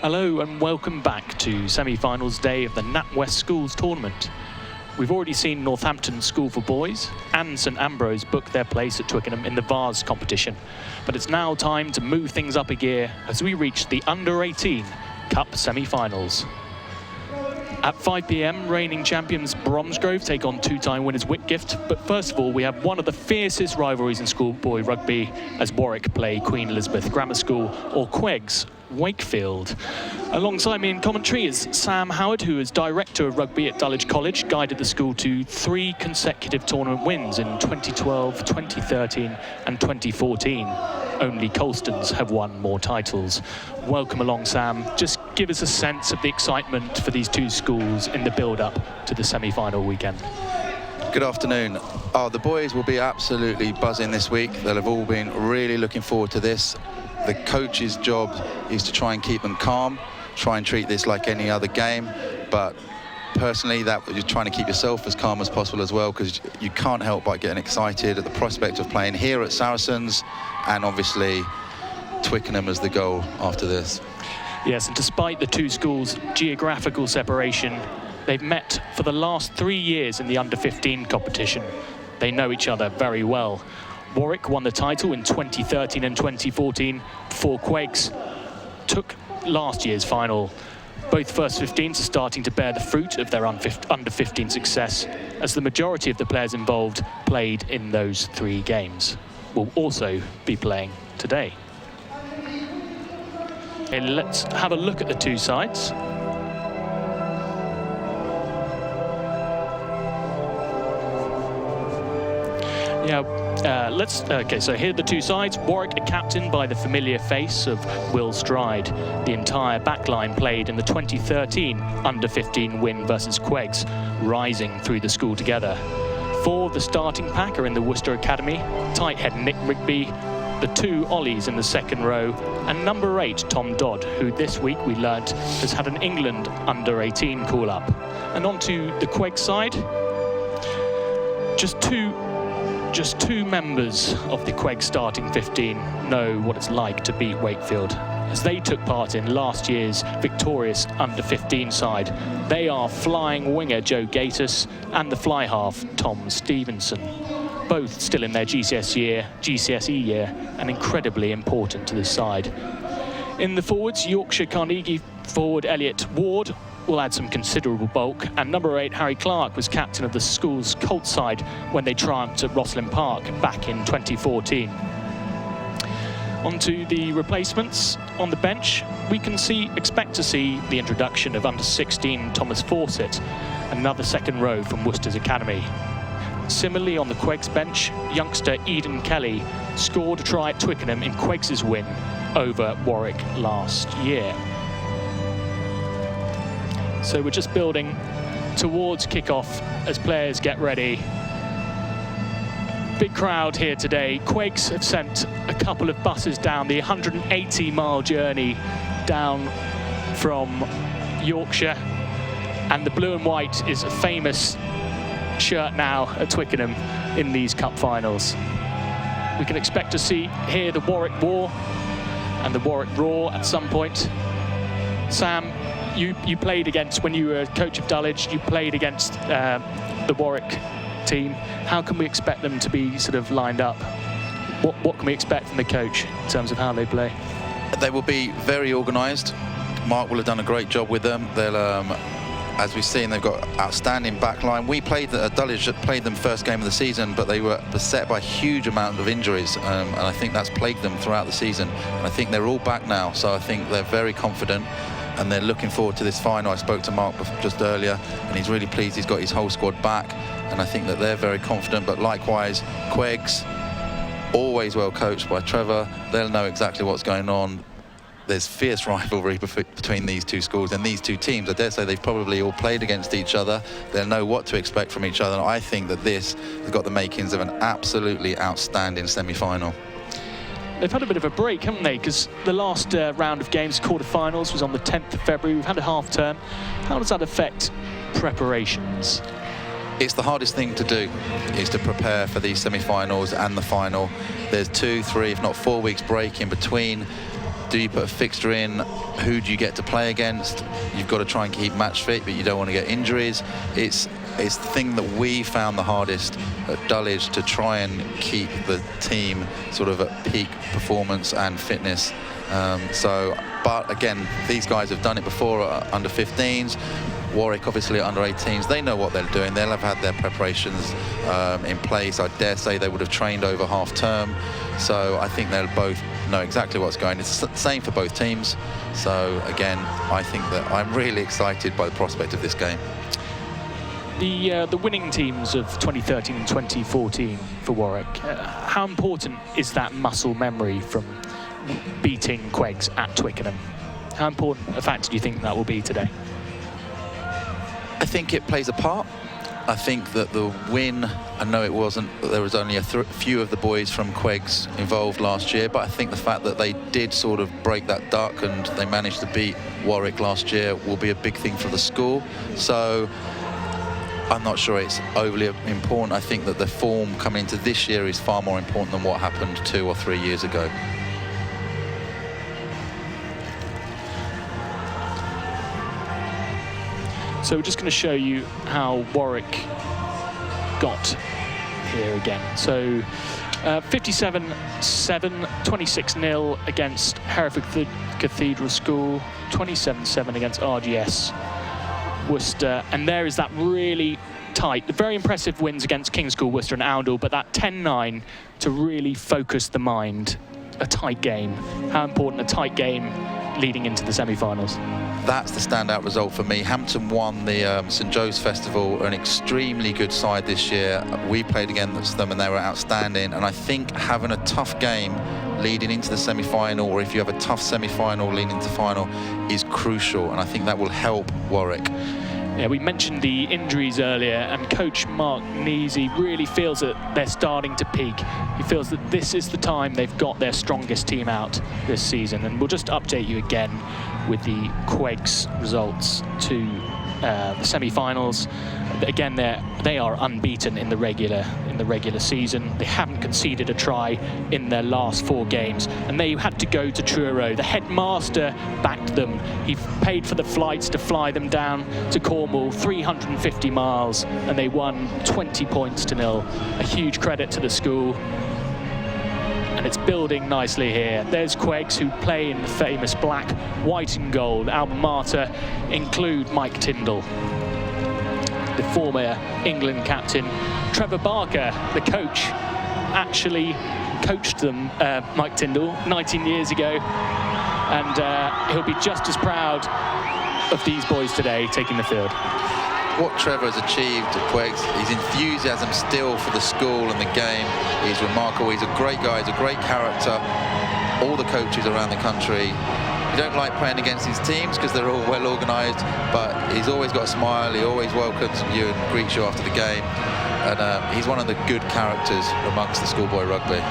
Hello and welcome back to semi-finals day of the NatWest Schools Tournament. We've already seen Northampton School for Boys and St Ambrose book their place at Twickenham in the Vase competition. But it's now time to move things up a gear as we reach the Under-18 Cup semi-finals. At 5 p.m, reigning champions Bromsgrove take on two-time winners Whitgift. But first of all, we have one of the fiercest rivalries in schoolboy rugby as Warwick play Queen Elizabeth Grammar School or Quigs, Wakefield. Alongside me in commentary is Sam Howard, who is Director of Rugby at Dulwich College, guided the school to 3 consecutive tournament wins in 2012, 2013 and 2014. Only Colstons have won more titles. Welcome along, Sam. Just give us a sense of the excitement for these two schools in the build-up to the semi-final weekend. Good afternoon. The boys will be absolutely buzzing this week. They'll have all been really looking forward to this. The coach's job is to try and keep them calm, try and treat this like any other game, but personally, that you're trying to keep yourself as calm as possible as well, because you can't help but getting excited at the prospect of playing here at Saracens and obviously Twickenham as the goal after this. Yes, and despite the two schools' geographical separation, they've met for the last 3 years in the under-15 competition. They know each other very well. Warwick won the title in 2013 and 2014 before Quigs took last year's final. Both first 15s are starting to bear the fruit of their under-15 success, as the majority of the players involved played in those 3 games. Will also be playing today. Okay, let's have a look at the two sides. Okay, so here are the two sides. Warwick are captained by the familiar face of Will Stride. The entire backline played in the 2013 under-15 win versus Quigs, rising through the school together. 4 of the starting pack are in the Worcester Academy, tight head Nick Rigby, the 2 Ollies in the second row, and number 8 Tom Dodd, who this week we learnt has had an England under-18 call-up. And on to the Quigs side. Just two members of the Quigs starting 15 know what it's like to beat Wakefield, as they took part in last year's victorious under-15 side. They are flying winger Joe Gatiss and the fly half Tom Stevenson, both still in their GCSE year and incredibly important to this side. In the forwards, Yorkshire Carnegie forward Elliot Ward will add some considerable bulk, and number 8 Harry Clark was captain of the school's Colt side when they triumphed at Rosslyn Park back in 2014. On to the replacements. On the bench, we can expect to see the introduction of under-16 Thomas Fawcett, another second row from Worcester's Academy. Similarly, on the Quigs bench, youngster Eden Kelly scored a try at Twickenham in Quigs' win over Warwick last year. So we're just building towards kickoff as players get ready. Big crowd here today. Quigs have sent a couple of buses down the 180-mile journey down from Yorkshire, and the blue and white is a famous shirt now at Twickenham in these cup finals. We can expect to hear the Warwick War and the Warwick Roar at some point. Sam, you played against, when you were coach of Dulwich, you played against the Warwick team. How can we expect them to be sort of lined up? What can we expect from the coach in terms of how they play? They will be very organised. Mark will have done a great job with them. They'll, as we've seen, they've got outstanding backline. We played Dulwich played them first game of the season, but they were beset by a huge amount of injuries, and I think that's plagued them throughout the season. And I think they're all back now, so I think they're very confident, and they're looking forward to this final. I spoke to Mark just earlier, and he's really pleased he's got his whole squad back, and I think that they're very confident. But likewise, Quigs, always well coached by Trevor. They'll know exactly what's going on. There's fierce rivalry between these two schools and these two teams. I dare say they've probably all played against each other. They'll know what to expect from each other. And I think that this has got the makings of an absolutely outstanding semi-final. They've had a bit of a break, haven't they? Because the last round of games, quarterfinals, was on the 10th of February. We've had a half term. How does that affect preparations? It's the hardest thing to do, is to prepare for these semi-finals and the final. There's 2, 3, if not 4 weeks break in between Do you put a fixture in? Who do you get to play against? You've got to try and keep match fit, but you don't want to get injuries. It's the thing that we found the hardest at Dulwich, to try and keep the team sort of at peak performance and fitness. But again, these guys have done it before at under 15s. Warwick obviously at under 18s. They know what they're doing. They'll have had their preparations in place. I dare say they would have trained over half term. So I think they'll both know exactly what's going. It's the same for both teams. So again, I think that I'm really excited by the prospect of this game. The winning teams of 2013 and 2014 for Warwick, how important is that muscle memory from beating Quigs at Twickenham? How important a factor do you think that will be today? I think it plays a part. I think that the win, I know it wasn't, there was only a few of the boys from Quigs involved last year, but I think the fact that they did sort of break that duck and they managed to beat Warwick last year will be a big thing for the school. So I'm not sure it's overly important. I think that the form coming into this year is far more important than what happened 2 or 3 years ago. So we're just going to show you how Warwick got here again. So 57-7, 26-0 against Hereford Cathedral School, 27-7 against RGS Worcester, and there is that really tight, the very impressive wins against King's School, Worcester and Oundle, but that 10-9 to really focus the mind. A tight game. How important a tight game leading into the semi-finals? That's the standout result for me. Hampton won the St Joe's Festival, an extremely good side this year. We played against them and they were outstanding, and I think having a tough game leading into the semi-final, or if you have a tough semi-final leading into final, is crucial, and I think that will help Warwick. Yeah, we mentioned the injuries earlier, and Coach Mark Neasy really feels that they're starting to peak. He feels that this is the time they've got their strongest team out this season, and we'll just update you again with the Quigs results to the semi-finals. Again, they are unbeaten in the regular season. They haven't conceded a try in their last 4 games, and they had to go to Truro. The headmaster backed them. He paid for the flights to fly them down to Cornwall, 350 miles, and they won 20 points to 0. A huge credit to the school. And it's building nicely here. There's Quigs, who play in the famous black, white and gold. Alma mater include Mike Tyndall, the former England captain. Trevor Barker, the coach, actually coached them, Mike Tyndall, 19 years ago. And he'll be just as proud of these boys today taking the field. What Trevor has achieved at Quigs, his enthusiasm still for the school and the game is remarkable. He's a great guy, he's a great character. All the coaches around the country, you don't like playing against his teams because they're all well organised, but he's always got a smile, he always welcomes you and greets you after the game. And he's one of the good characters amongst the schoolboy rugby.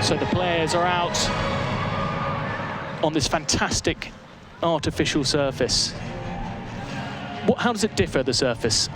So the players are out on this fantastic artificial surface. How does it differ, the surface?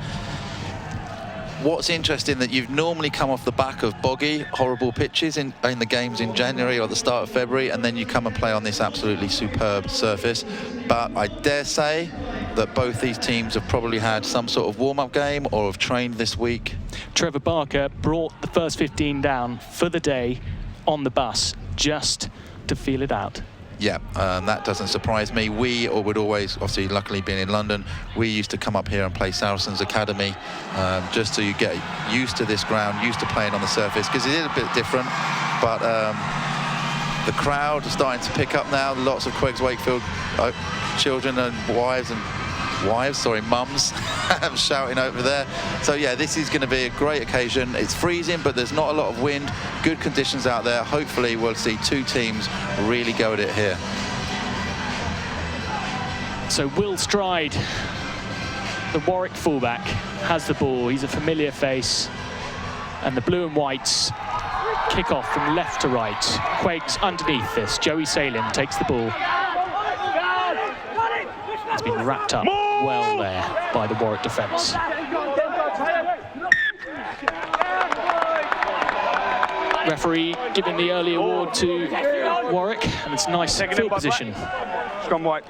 What's interesting that you've normally come off the back of boggy, horrible pitches in the games in January or the start of February, and then you come and play on this absolutely superb surface. But I dare say that both these teams have probably had some sort of warm-up game or have trained this week. Trevor Barker brought the first 15 down for the day on the bus just to feel it out. Yeah, that doesn't surprise me. We would always, obviously, luckily being in London, we used to come up here and play Saracens Academy, just so you get used to this ground, used to playing on the surface, because it is a bit different. But the crowd is starting to pick up now. Lots of Quigs Wakefield children and mums shouting over there. So yeah, this is going to be a great occasion. It's freezing, but there's not a lot of wind. Good conditions out there. Hopefully we'll see 2 teams really go at it here. So Will Stride, the Warwick fullback, has the ball. He's a familiar face. And the blue and whites kick off from left to right. Quigs underneath this. Joey Salin takes the ball. It's been wrapped up well there by the Warwick defence. Referee giving the early award to Warwick, and it's nice field position. Scrum white.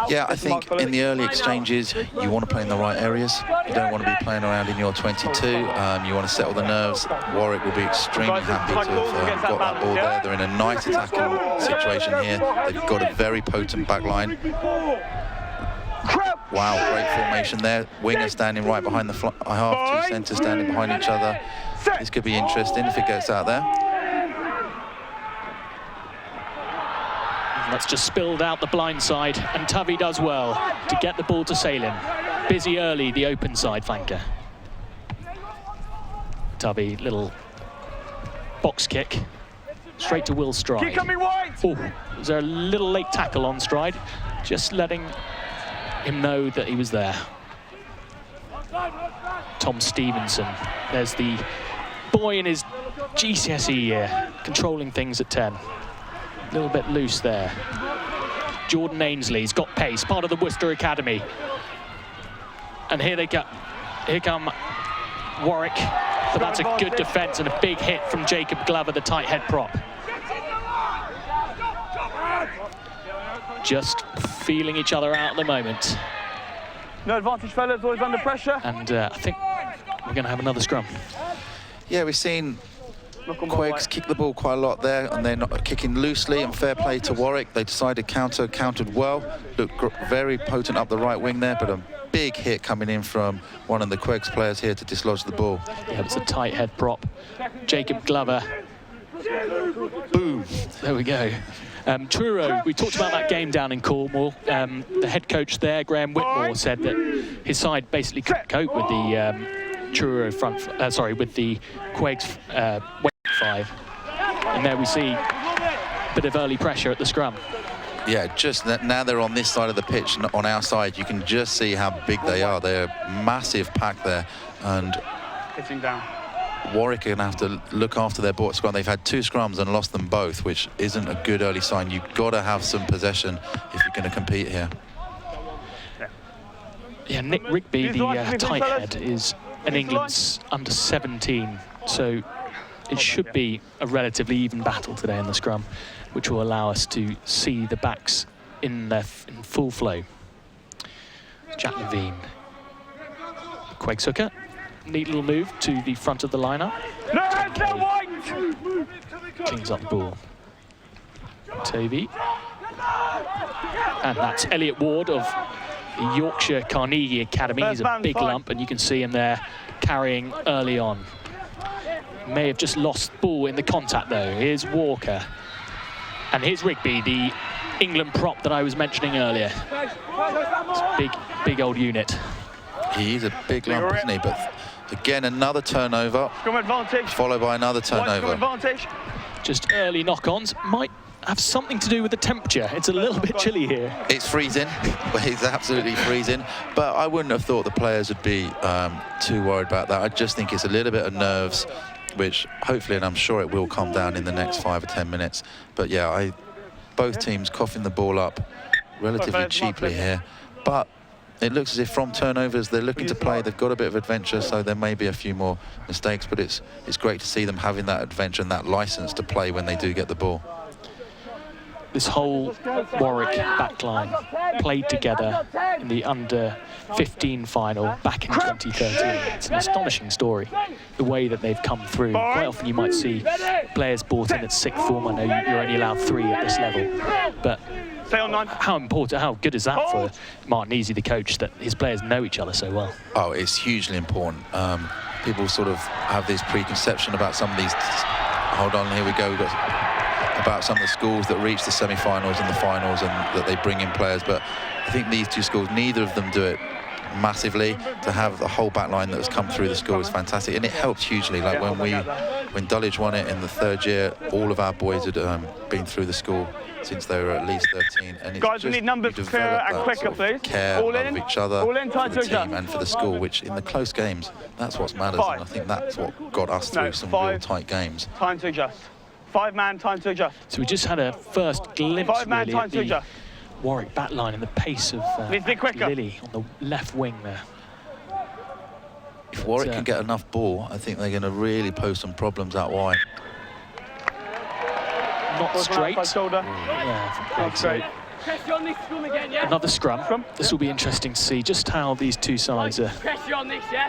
Yeah, I think in the early exchanges, you want to play in the right areas. You don't want to be playing around in your 22. You want to settle the nerves. Warwick will be extremely happy to have got that ball there. They're in a nice attacking situation here. They've got a very potent back line. Wow, great formation there. Winger standing right behind the half, 2 centres standing behind each other. This could be interesting if it gets out there. That's just spilled out the blind side, and Tubby does well to get the ball to Salem. Busy early, the open side flanker. Tubby, little box kick, straight to Will Stride. Oh, was there a little late tackle on Stride? Just letting him know that he was there. Tom Stevenson, there's the boy in his GCSE year, controlling things at 10. A little bit loose there. Jordan Ainsley's got pace, part of the Worcester Academy. And here they go. Here come Warwick, but that's a good defence and a big hit from Jacob Glover, the tight head prop. Just feeling each other out at the moment. No advantage, fellas, always under pressure. And I think we're going to have another scrum. Yeah, we've seen Quigs kick the ball quite a lot there, and they're not kicking loosely, and fair play to Warwick. They decided countered well. Looked very potent up the right wing there, but a big hit coming in from one of the Quigs players here to dislodge the ball. Yeah, it's a tight head prop. Jacob Glover. Boom. There we go. Truro, we talked about that game down in Cornwall. The head coach there, Graham Whitmore, said that his side basically couldn't cope with the Truro with the Quigs weight 5. And there we see a bit of early pressure at the scrum. Yeah, just now they're on this side of the pitch, on our side, you can just see how big they are. They're a massive pack there, and hitting down. Warwick are going to have to look after their ball scrum. They've had 2 scrums and lost them both, which isn't a good early sign. You've got to have some possession if you're going to compete here. Yeah, Nick Rigby, the tight head, is an England's under 17, so it should be a relatively even battle today in the scrum, which will allow us to see the backs in full flow. Jack Levine, Quegs hooker. Neat little move to the front of the lineup. Cleans up the ball. Toby. And that's Elliot Ward of the Yorkshire Carnegie Academy. He's a big lump, and you can see him there carrying early on. May have just lost ball in the contact though. Here's Walker. And here's Rigby, the England prop that I was mentioning earlier. It's a big old unit. He's a big lump, isn't he? But again, another turnover, followed by another turnover. Just early knock-ons might have something to do with the temperature. It's a little bit chilly here. It's freezing. It's absolutely freezing. But I wouldn't have thought the players would be too worried about that. I just think it's a little bit of nerves, which hopefully, and I'm sure it will calm down in the next 5 or 10 minutes. But yeah, both teams coughing the ball up relatively cheaply here. But it looks as if from turnovers they're looking to play. They've got a bit of adventure, so there may be a few more mistakes, but it's great to see them having that adventure and that license to play when they do get the ball. This whole Warwick backline played together in the under-15 final back in 2013. It's an astonishing story, the way that they've come through. Quite often you might see players brought in at 6th form. I know you're only allowed 3 at this level, but how good is that for Martin Easy, the coach, that his players know each other so well? Oh, it's hugely important. People sort of have this preconception about some of these. Hold on, here we go. We've got about some of the schools that reach the semi-finals and the finals, and that they bring in players. But I think these 2 schools, neither of them do it massively. To have the whole back line that has come through the school is fantastic, and it helps hugely. Like when Dulwich won it in the 3rd year, all of our boys had been through the school since they were at least 13, and it's guys, we need numbers clearer and quicker, please. Care all of each other, for the team and for the school, which in the close games, that's what matters. And I think that's what got us through some real tight games. Time to adjust. 5-man, time to adjust. So we just had a first glimpse really at the Warwick backline and the pace of Lily on the left wing there. If Warwick can get enough ball, I think they're going to really pose some problems out wide. Not straight. Not straight. Another scrum. This will be interesting to see just how these two sides are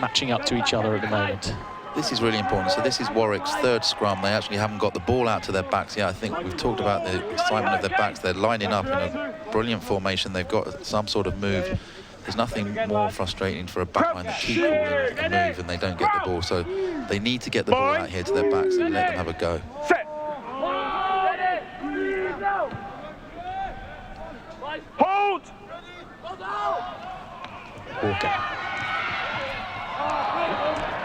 matching up to each other at the moment. This is really important. So this is Warwick's third scrum. They actually haven't got the ball out to their backs yet. I think we've talked about the excitement of their backs. They're lining up in a brilliant formation. They've got some sort of move. There's nothing more frustrating for a backline that keep calling a move and they don't get the ball. So they need to get the ball out here to their backs and let them have a go. Set. Hold. Walker.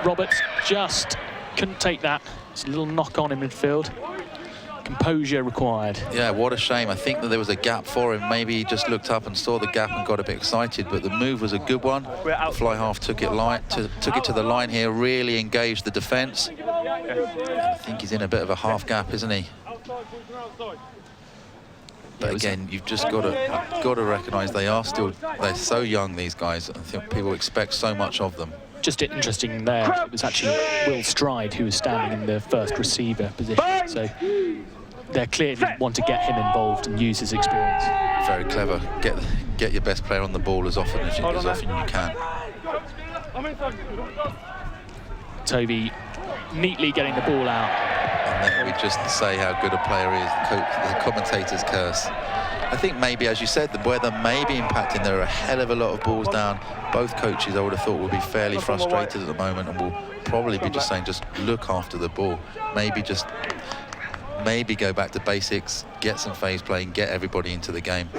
Roberts just couldn't take that. It's a little knock on in midfield. Composure required. Yeah, what a shame. I think that there was a gap for him. Maybe he just looked up and saw the gap and got a bit excited, but the move was a good one. The fly half took it to the line here, really engaged the defence. I think he's in a bit of a half gap, isn't he? But again, you've just got to recognise they're so young, these guys. I think people expect so much of them. Just interesting there, it was actually Will Stride who was standing in the first receiver position. So they clearly want to get him involved and use his experience. Very clever. Get your best player on the ball as often as you can. Toby neatly getting the ball out. And then we just say how good a player he is. The commentator's curse. I think maybe, as you said, the weather may be impacting. There are a hell of a lot of balls down. Both coaches, I would have thought, will be fairly frustrated at the moment and will probably be just saying, just look after the ball. Maybe go back to basics, get some phase play and get everybody into the game.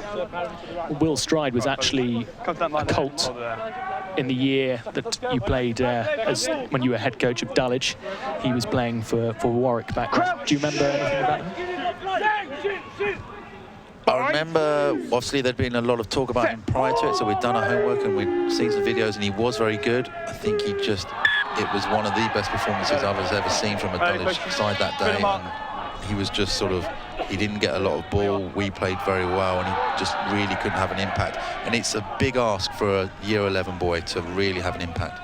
Will Stride was actually a Colt in the year that you played when you were head coach of Dulwich. He was playing for Warwick back then. Do you remember anything about him? I remember, obviously, there'd been a lot of talk about him prior to it, so we'd done our homework and we'd seen some videos, and he was very good. I think it was one of the best performances I've ever seen from a Dulwich side that day. And he was just he didn't get a lot of ball. We played very well, and he just really couldn't have an impact. And it's a big ask for a Year 11 boy to really have an impact.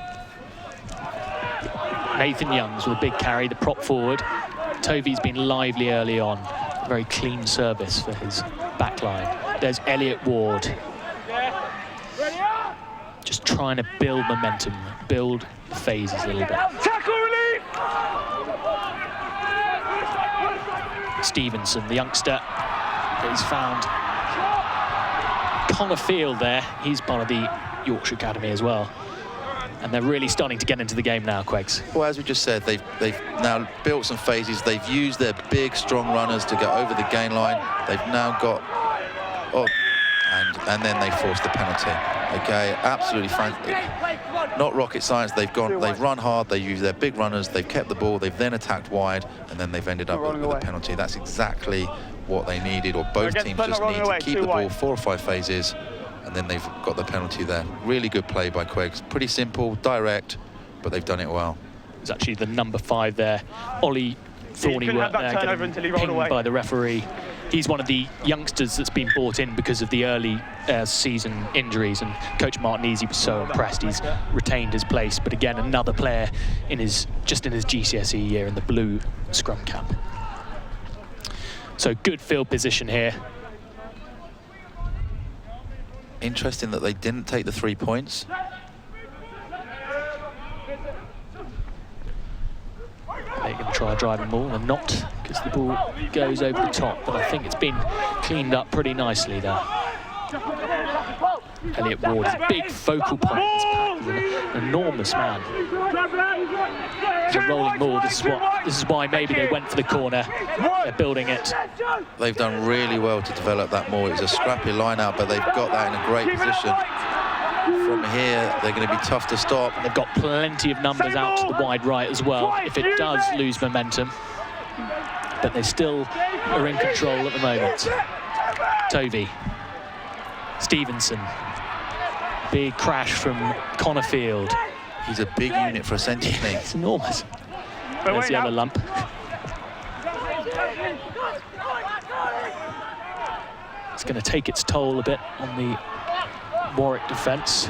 Nathan Youngs with a big carry, the prop forward. Toby's been lively early on. Very clean service for his back line. There's Elliot Ward. Just trying to build momentum, build the phases a little bit. Tackle relief! Stevenson, the youngster that he's found. Connor Field there, he's part of the Yorkshire Academy as well. And they're really starting to get into the game now, Quigs. Well, as we just said, they've now built some phases. They've used their big, strong runners to get over the gain line. They've now got... and then they forced the penalty. Okay, absolutely not rocket science. They've run hard, they used their big runners, they've kept the ball, they've then attacked wide, and then they've ended up with a penalty. That's exactly what they needed, or both teams just need to keep the ball 4 or 5 phases, and then they've got the penalty there. Really good play by Quigs. Pretty simple, direct, but they've done it well. It's actually the number 5 there. Ollie Thorny worked there, getting pinged by the referee. He's one of the youngsters that's been brought in because of the early season injuries, and Coach Martinezzi was so impressed. He's retained his place, but again, another player just in his GCSE year in the blue scrum cap. So good field position here. Interesting that they didn't take the 3 points. They're going to try a driving ball and not, because the ball goes over the top, but I think it's been cleaned up pretty nicely there. Elliot Ward is a big focal point in this pack. He's an enormous man. It's a rolling ball. This is why maybe they went for the corner. They're building it. They've done really well to develop that more. It was a scrappy line out, but they've got that in a great position. From here, they're going to be tough to stop. And they've got plenty of numbers out to the wide right as well, if it does lose momentum. But they still are in control at the moment. Tovey. Stevenson. Big crash from Connor Field. He's a big unit for a centre snake. It's enormous. There's the other lump. It's going to take its toll a bit on the Warwick defence.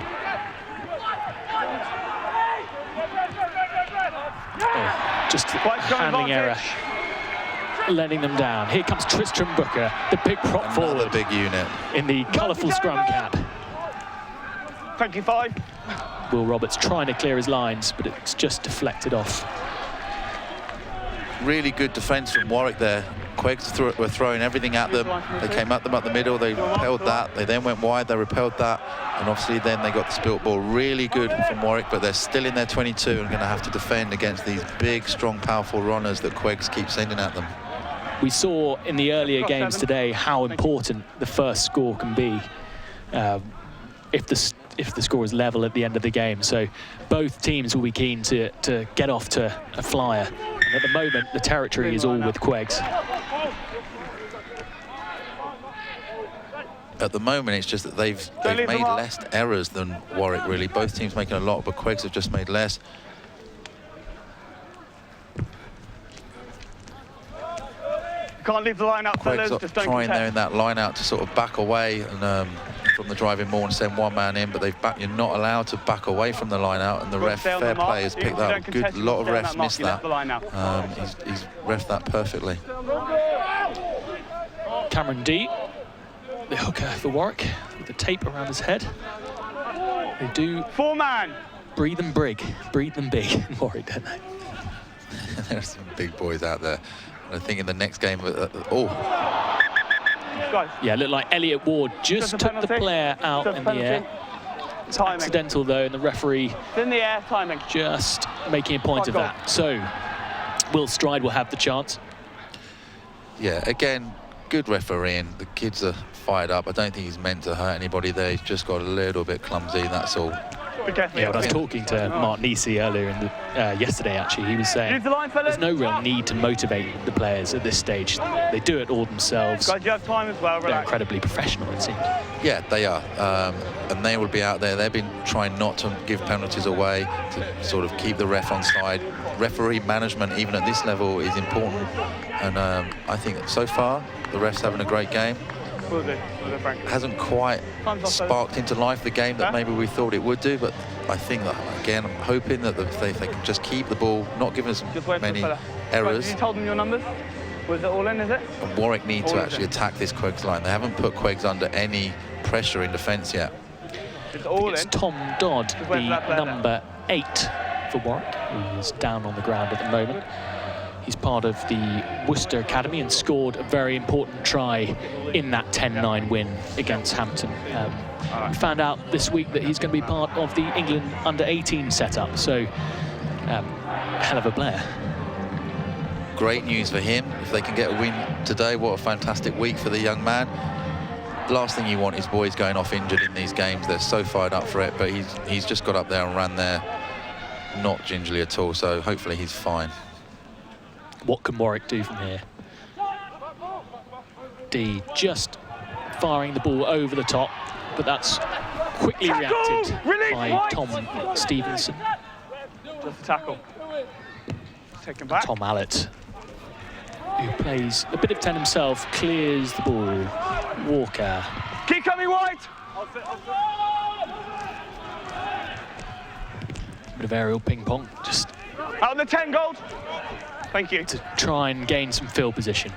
just handling error, letting them down. Here comes Tristram Booker, the big prop forward. Another big unit. In the colourful scrum cap. Thank you, 5. Will Roberts trying to clear his lines, but it's just deflected off. Really good defence from Warwick there. Quigs were throwing everything at them. They came at them up the middle, they repelled that. They then went wide, they repelled that. And obviously then they got the spilt ball. Really good from Warwick, but they're still in their 22 and going to have to defend against these big, strong, powerful runners that Quigs keep sending at them. We saw in the earlier games today how important the first score can be if the score is level at the end of the game. So both teams will be keen to get off to a flyer. And at the moment, the territory is all with Quigs. At the moment, it's just that they've made less errors than Warwick, really. Both teams making a lot, but Quigs have just made less. Can't leave the line out, fellas. Just don't trying contest. there in that line out to sort of back away and from the driving more and send one man in, but you're not allowed to back away from the line out, and the ref, fair play, has picked that up. A lot of refs missed that. He's reffed that perfectly. Cameron D, the hooker for Warwick, with the tape around his head. They do 4-man. Breathe and big in Warwick, don't they? There's some big boys out there. I think in the next game, yeah, it looked like Elliot Ward just took the player out in the air. It's accidental though, and the referee in the air, timing. Just making a point of that. So Will Stride will have the chance. Yeah, again, good refereeing. The kids are fired up. I don't think he's meant to hurt anybody there. He's just got a little bit clumsy, that's all. Yeah, when I was talking to Mark Nisi earlier in the yesterday, actually, he was saying there's no real need to motivate the players at this stage. They do it all themselves. Guys, you have time as well. They're incredibly professional, it seems. Yeah, they are, and they will be out there. They've been trying not to give penalties away, to sort of keep the ref on side. Referee management, even at this level, is important. And I think so far the ref's having a great game. Hasn't quite sparked into life the game that maybe we thought it would do, but I think that, again, I'm hoping that they can just keep the ball, not give us many errors. You told them your numbers? Was it all in, is it? And Warwick need to actually attack this Quigs line. They haven't put Quigs under any pressure in defence yet. It's Tom Dodd, the number 8 for Warwick, who is down on the ground at the moment. He's part of the Worcester Academy and scored a very important try in that 10-9 win against Hampton. We found out this week that he's going to be part of the England under-18 setup, so hell of a player. Great news for him. If they can get a win today, what a fantastic week for the young man. The last thing you want is boys going off injured in these games. They're so fired up for it, but he's just got up there and ran there not gingerly at all, so hopefully he's fine. What can Warwick do from here? D just firing the ball over the top, but that's quickly reacted by Tom Stevenson. Just a tackle. Take him back. Tom Allett, who plays a bit of 10 himself, clears the ball. Walker. Keep coming wide. Bit of aerial ping pong, just out on the 10 gold. Thank you. To try and gain some field position.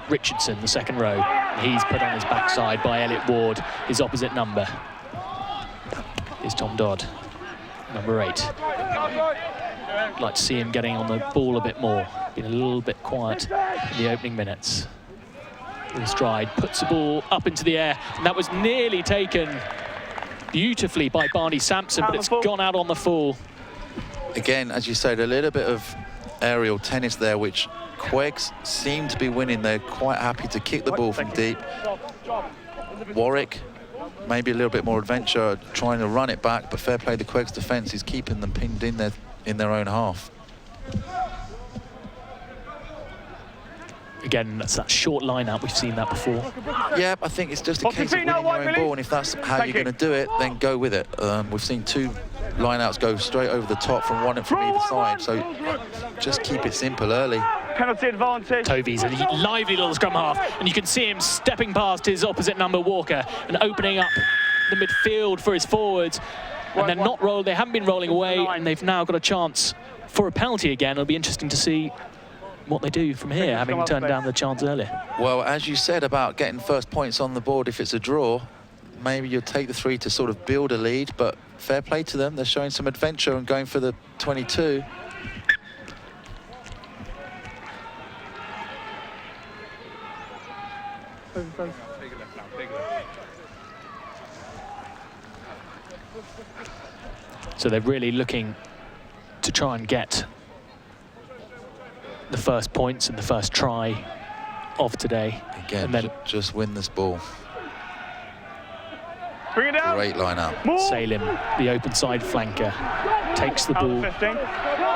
Richardson, the second row. He's put on his backside by Elliot Ward, his opposite number. Here's Tom Dodd, number 8. I'd like to see him getting on the ball a bit more. Been a little bit quiet in the opening minutes. Will Stride puts the ball up into the air, and that was nearly taken beautifully by Barney Sampson, but it's gone out on the full. Again, as you said, a little bit of aerial tennis there, which Quigs seem to be winning. They're quite happy to kick the ball from deep. Warwick, maybe a little bit more adventure, trying to run it back, but fair play, the Quigs defence is keeping them pinned in their own half. Again, that's that short line-out. We've seen that before. Yeah, I think it's just a case of winning your own ball, and if that's how you're going to do it, then go with it. We've seen 2 line-outs go straight over the top from either side, so just keep it simple early. Penalty advantage. Tovey's a lively little scrum half, and you can see him stepping past his opposite number, Walker, and opening up the midfield for his forwards. And they're not rolling, they haven't been rolling away, and they've now got a chance for a penalty again, it'll be interesting to see what they do from here, having turned down the chance earlier. Well, as you said about getting first points on the board if it's a draw, maybe you'll take the 3 to sort of build a lead, but fair play to them. They're showing some adventure and going for the 22. So they're really looking to try and get the first points and the first try of today. Again, and then just win this ball. Bring it down. Great line out. Salim, the open side flanker, takes the ball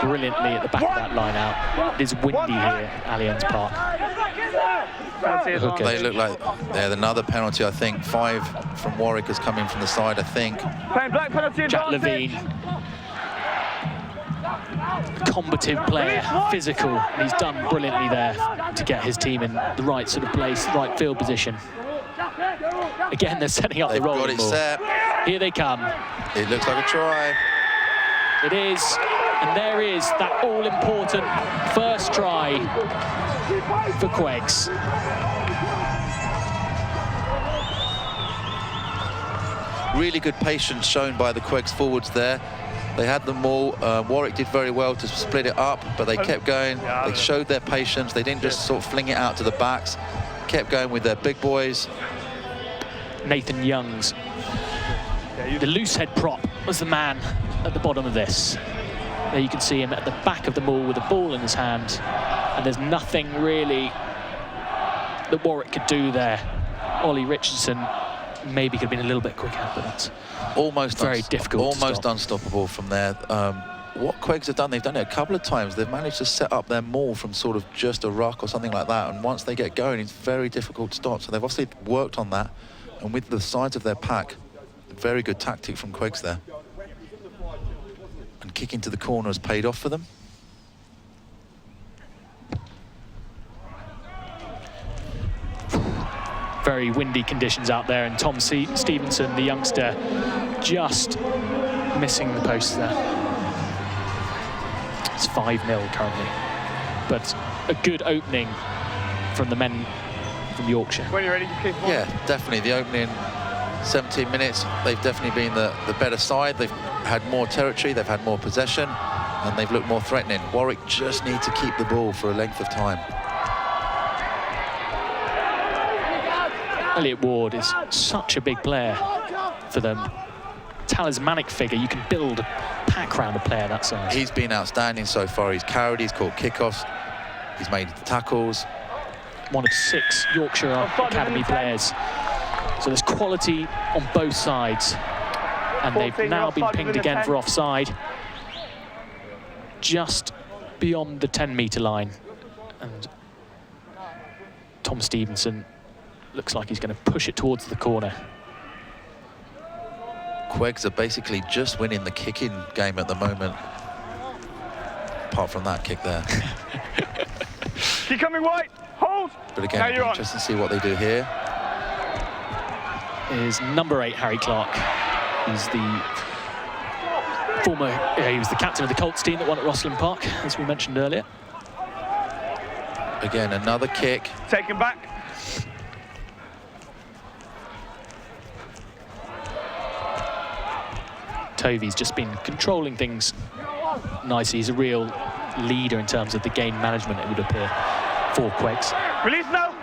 brilliantly at the back of that line out. It is windy here at Allianz Park. They look like they're another penalty, I think. 5 from Warwick has come in from the side, I think. Black penalty. Jack Levine, combative player, physical, and he's done brilliantly there to get his team in the right sort of place, right field position. Again, they're setting up the rolling They've ball. got it set. Here they come. It looks like a try. It is, and there is that all-important first try for Quigs. Really good patience shown by the Quigs forwards there. They had them all. Warwick did very well to split it up, but they kept going. They showed their patience. They didn't just sort of fling it out to the backs. Kept going with their big boys. Nathan Youngs, the loose head prop, was the man at the bottom of this. There you can see him at the back of the maul with a ball in his hand, and there's nothing really that Warwick could do there. Ollie Richardson maybe could have been a little bit quicker, but that's almost very difficult. Almost unstoppable from there. What Quigs have done, they've done it a couple of times. They've managed to set up their maul from sort of just a ruck or something like that, and once they get going, it's very difficult to stop. So they've obviously worked on that, and with the size of their pack, very good tactic from Quigs there. And kicking to the corner has paid off for them. Very windy conditions out there, and Tom Stevenson, the youngster, just missing the post there. It's 5-0 currently, but a good opening from the men from Yorkshire. When you're ready to kick one. Yeah, definitely. The opening 17 minutes, they've definitely been the better side. They've had more territory, they've had more possession, and they've looked more threatening. Warwick just need to keep the ball for a length of time. Elliot Ward is such a big player for them. Talismanic figure. You can build a pack around a player that size. He's been outstanding so far. He's carried, he's caught kickoffs, he's made tackles. One of 6 Yorkshire Academy players. So there's quality on both sides. And they've now been pinged again for offside. Just beyond the 10-metre line. And Tom Stevenson looks like he's going to push it towards the corner. Quigs are basically just winning the kicking game at the moment. Apart from that kick there. Keep coming wide. Hold. But again, it'll be interesting to see what they do here. Is number 8 Harry Clark. He's the former, he was the captain of the Colts team that won at Rosslyn Park, as we mentioned earlier. Again, another kick. Take him back. Tovey's just been controlling things nicely. He's a real leader in terms of the game management, it would appear, for Quigs. Release now.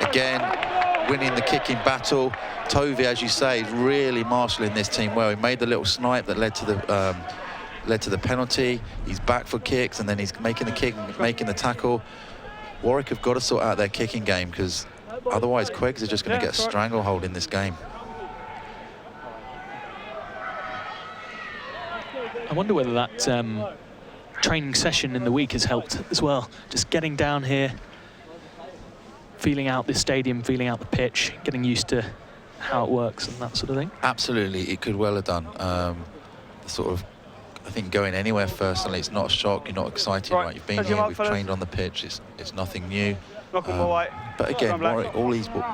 Again, winning the kicking battle. Tovey, as you say, is really marshalling this team well. He made the little snipe that led to the penalty. He's back for kicks, and then he's making the kick, making the tackle. Warwick have got to sort out their kicking game, because otherwise Quigs are just going to get a stranglehold in this game. I wonder whether that training session in the week has helped as well. Just getting down here, feeling out this stadium, feeling out the pitch, getting used to how it works and that sort of thing. Absolutely, it could well have done. The sort of I think going anywhere personally, it's not a shock. You're not excited, right? You've been here, we've trained on the pitch. It's nothing new. But again, Warwick,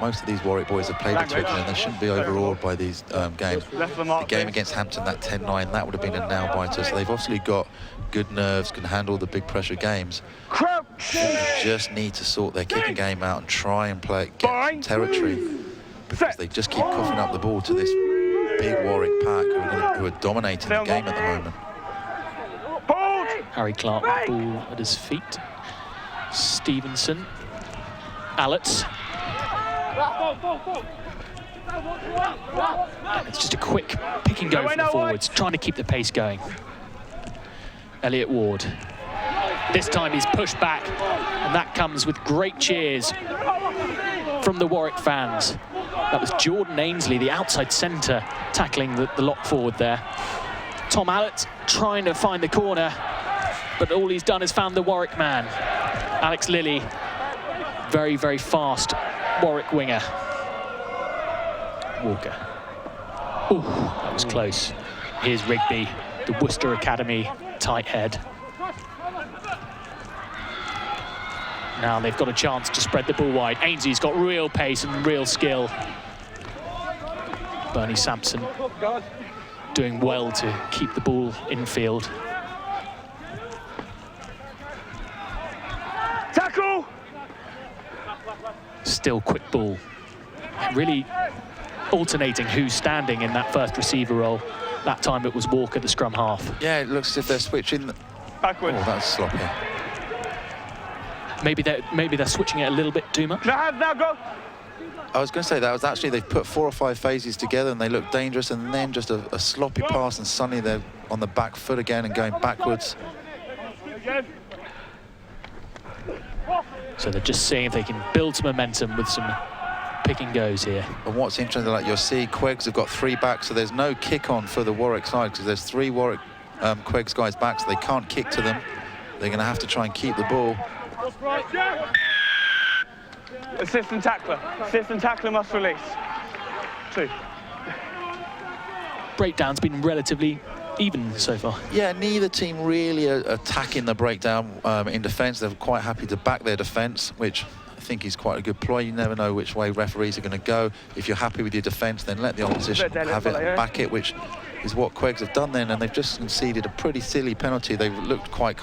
most of these Warwick boys have played at Twickenham, and they shouldn't be overawed by these games. The game against Hampton, that 10-9, that would have been a nail-biter. So they've obviously got good nerves, can handle the big pressure games. They just need to sort their kicking game out and try and get some territory, because they just keep coughing up the ball to this big Warwick pack who are dominating the game at the moment. Harry Clark, ball at his feet. Stevenson. Allett. And it's just a quick pick and go from the forwards, trying to keep the pace going. Elliot Ward. This time he's pushed back, and that comes with great cheers from the Warwick fans. That was Jordan Ainsley, the outside centre, tackling the lock forward there. Tom Allett trying to find the corner, but all he's done is found the Warwick man. Alex Lilly, very, very fast Warwick winger. Walker. Ooh, that was close. Here's Rugby, the Worcester Academy tight head. Now they've got a chance to spread the ball wide. Ainsley's got real pace and real skill. Bernie Sampson doing well to keep the ball infield. Tackle! Still quick ball. Really alternating who's standing in that first receiver role. That time it was Walker, the scrum half. Yeah, it looks as if they're switching. Backwards. Oh, that's sloppy. Maybe they're switching it a little bit too much. Now go. I was going to say that was actually, they've put 4 or 5 phases together and they look dangerous, and then just a sloppy pass, and suddenly they're on the back foot again and going backwards. So they're just seeing if they can build some momentum with some pick and goes here. And what's interesting, like you'll see, Quigs have got 3 backs, so there's no kick on for the Warwick side, because there's 3 Warwick Quigs guys back, so they can't kick to them. They're going to have to try and keep the ball. Assistant tackler. Assistant tackler must release. 2. Breakdown's been relatively even so far. Yeah, neither team really are attacking the breakdown in defence. They're quite happy to back their defence, which I think is quite a good ploy. You never know which way referees are going to go. If you're happy with your defence, then let the opposition have it and back it, which is what Quigs have done then, and they've just conceded a pretty silly penalty. They've looked quite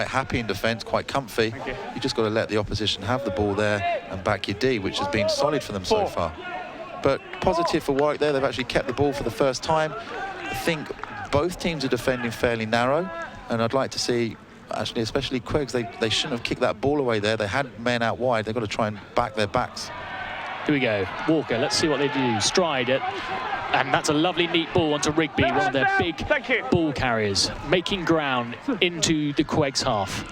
happy in defence, quite comfy. You just got to let the opposition have the ball there and back your D, which has been solid for them so far. But positive for Warwick there, they've actually kept the ball for the first time. I think both teams are defending fairly narrow, and I'd like to see, actually, especially Quigs, they shouldn't have kicked that ball away there. They had men out wide. They've got to try and back their backs. Here we go. Walker, let's see what they do. Stride it. And that's a lovely neat ball onto Rugby, one of their big ball carriers, making ground into the Quigs half.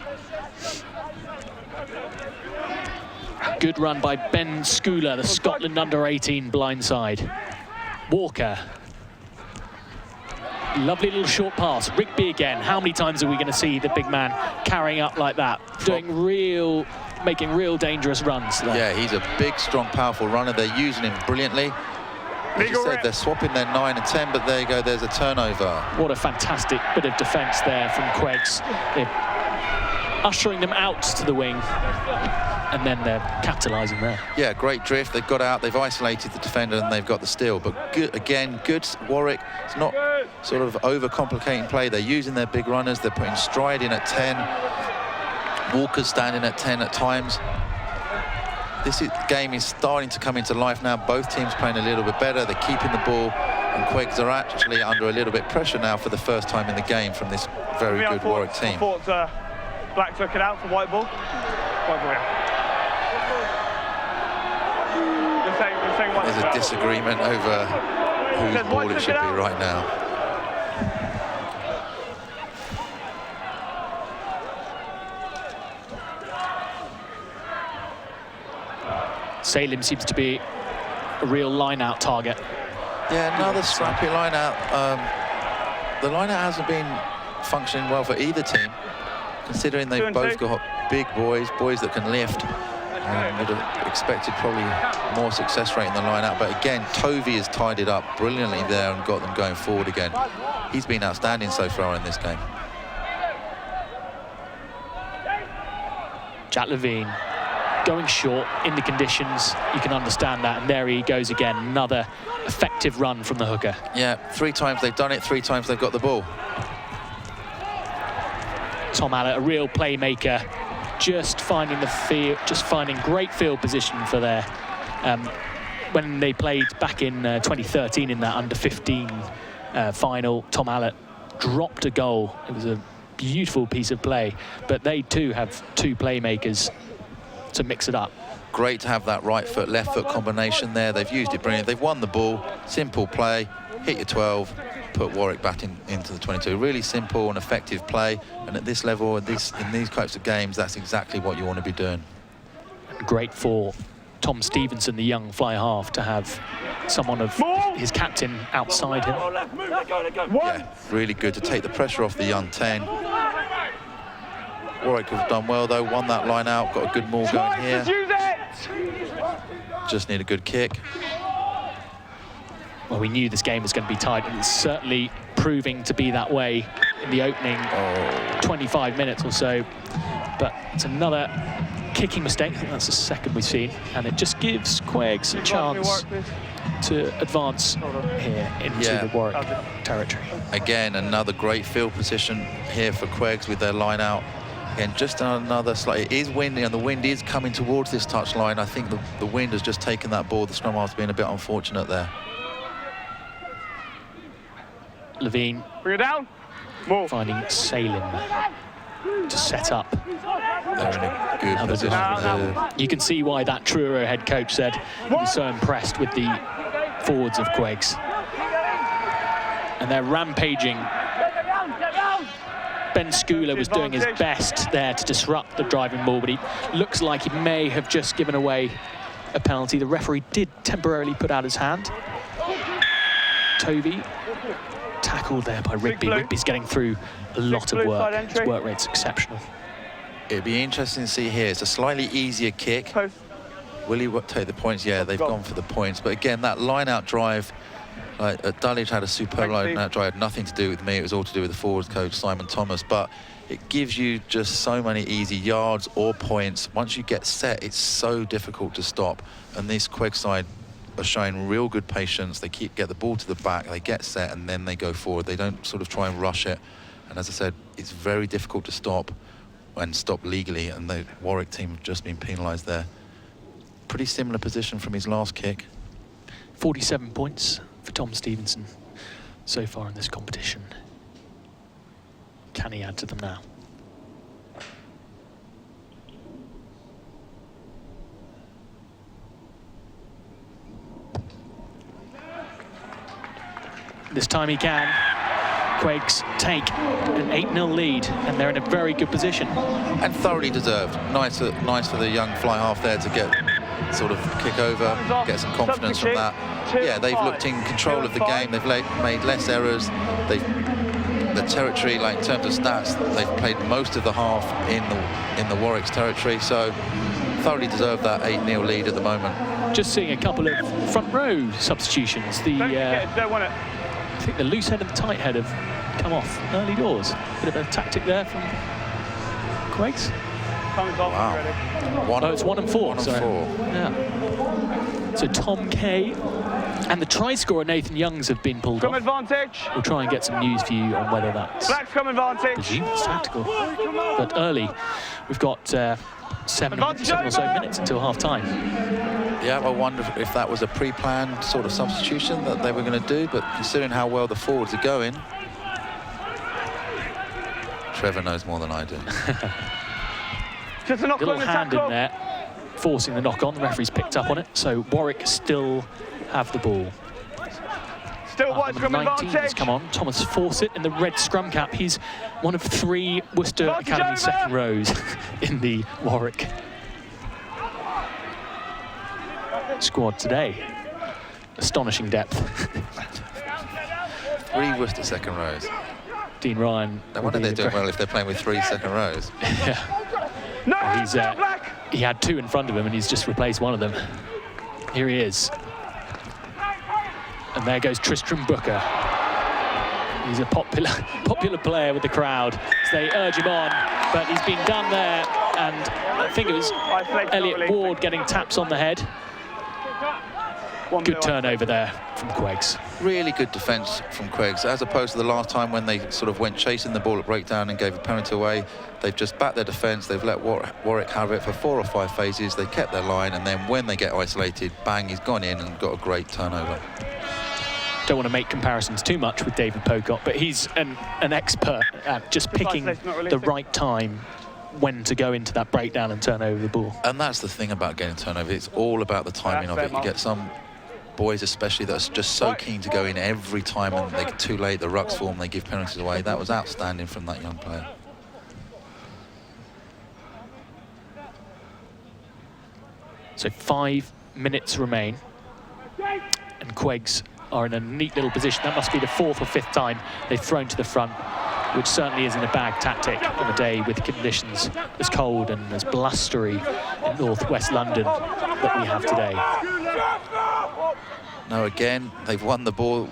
Good run by Ben Schooler, the Scotland under-18 blindside. Walker. Lovely little short pass. Rugby again. How many times are we going to see the big man carrying up like that, making real dangerous runs there? Yeah, he's a big, strong, powerful runner. They're using him brilliantly. As you said, they're swapping their 9 and 10, but there you go, there's a turnover. What a fantastic bit of defence there from Quigs. They're ushering them out to the wing, and then they're capitalising there. Yeah, great drift. They've got out, they've isolated the defender, and they've got the steal. But good, again, good Warwick. It's not sort of overcomplicating play. They're using their big runners. They're putting Stride in at 10. Walker's standing at 10 at times. This game is starting to come into life now. Both teams playing a little bit better. They're keeping the ball, and Quigs are actually under a little bit pressure now for the first time in the game from this very good Warwick team. Black took it out for white ball. White ball, yeah. There's a disagreement over whose ball it should be right now. Salem seems to be a real line-out target. Yeah, another scrappy line-out. The line-out hasn't been functioning well for either team, considering they've both got big boys that can lift. And would have expected probably more success rate in the line out, but again, Tovey has tied it up brilliantly there and got them going forward again. He's been outstanding so far in this game. Jack Levine going short in the conditions, you can understand that, and there he goes again, another effective run from the hooker. Yeah, 3 times they've done it, 3 times they've got the ball. Tom Allett, a real playmaker, just finding the field, just finding great field position for there. When they played back in 2013 in that under-15 final, Tom Allett dropped a goal. It was a beautiful piece of play, but they too have 2 playmakers to mix it up. Great to have that right foot, left foot combination there. They've used it brilliant. They've won the ball, simple play, hit your 12, put Warwick back into the 22. Really simple and effective play, and at this level, in these types of games, that's exactly what you want to be doing. Great for Tom Stevenson, the young fly half, to have someone of his captain outside him. Yeah, really good to take the pressure off the young 10. Warwick have done well though, won that line out, got a good maul going here. Just need a good kick. Well, we knew this game was going to be tight, and it's certainly proving to be that way in the opening 25 minutes or so. But it's another kicking mistake. I think that's the second we've seen, and it just gives Quigs a chance to advance here into the Warwick territory. Again, another great field position here for Quigs with their line out. Again, just another slightly, it is windy and the wind is coming towards this touch line. I think the wind has just taken that ball. The scrum half's been a bit unfortunate there. Levine bring it down. Finding Salem to set up. They're in a good position. You can see why that Truro head coach said he was so impressed with the forwards of Quigs. And they're rampaging. Ben Schooler was doing his best there to disrupt the driving ball, but he looks like he may have just given away a penalty. The referee did temporarily put out his hand. Tovey tackled there by Rugby. Rugby's getting through a lot of work. His work rate's exceptional. It'd be interesting to see here. It's a slightly easier kick. Will he take the points? Yeah, they've gone for the points. But again, that line-out drive, Dulwich had a superb line-out drive. Nothing to do with me. It was all to do with the forwards coach, Simon Thomas. But it gives you just so many easy yards or points. Once you get set, it's so difficult to stop. And this Quigs side are showing real good patience. They get the ball to the back, they get set, and then they go forward. They don't sort of try and rush it. And as I said, it's very difficult to stop and stop legally, and the Warwick team have just been penalised there. Pretty similar position from his last kick. 47 points for Tom Stevenson so far in this competition. Can he add to them now? This time he can. Quigs take an 8-0 lead, and they're in a very good position. And thoroughly deserved. Nice for the young fly half there to get sort of kick over, get some confidence from that. Yeah, they've looked in control of the game. They've made less errors. The territory, like in terms of stats, they've played most of the half in the Warwick's territory. So thoroughly deserved that 8-0 lead at the moment. Just seeing a couple of front row substitutions. I think the loose head and the tight head have come off early doors. Bit of a tactic there from Quigs. Wow. It's 1 and 4. 1 and 4. Yeah. So Tom Kay and the try scorer Nathan Youngs have been pulled off. Advantage. We'll try and get some news for you on whether that's presumed it's tactical. But early, we've got 7 or so minutes until half time. Yeah, I wonder if that was a pre-planned sort of substitution that they were going to do, but considering how well the forwards are going, Trevor knows more than I do. Just a knock little on the hand tackle. in there, forcing the knock on. The referee's picked up on it, so Warwick still have the ball. Still white scrum 19 has advantage. come on. Thomas Fawcett in the red scrum cap. He's one of 3 Worcester Academy second rows in the Warwick squad today. Astonishing depth. 3 Worcester second rows. Dean Ryan. I wonder if they're doing well if they're playing with 3 second rows. Yeah. No, He's, he had two in front of him and he's just replaced one of them. Here he is. And there goes Tristram Booker. He's a popular player with the crowd. So they urge him on, but he's been done there. And I think it was Elliot Ward getting taps on the head. Good turnover there from Quigs. Really good defence from Quigs, as opposed to the last time when they sort of went chasing the ball at breakdown and gave a penalty away. They've just backed their defence. They've let Warwick have it for 4 or 5 phases. They kept their line, and then when they get isolated, bang, he's gone in and got a great turnover. Don't want to make comparisons too much with David Pocock, but he's an expert at just picking the right time when to go into that breakdown and turn over the ball. And that's the thing about getting turnover. It's all about the timing of it. You get some boys especially that are just so keen to go in every time, and they're too late, the rucks form, they give penalties away. That was outstanding from that young player. So 5 minutes remain, and Quigs are in a neat little position. That must be the 4th or 5th time they've thrown to the front, which certainly isn't a bad tactic on a day with conditions as cold and as blustery in northwest London that we have today. No, again, they've won the ball.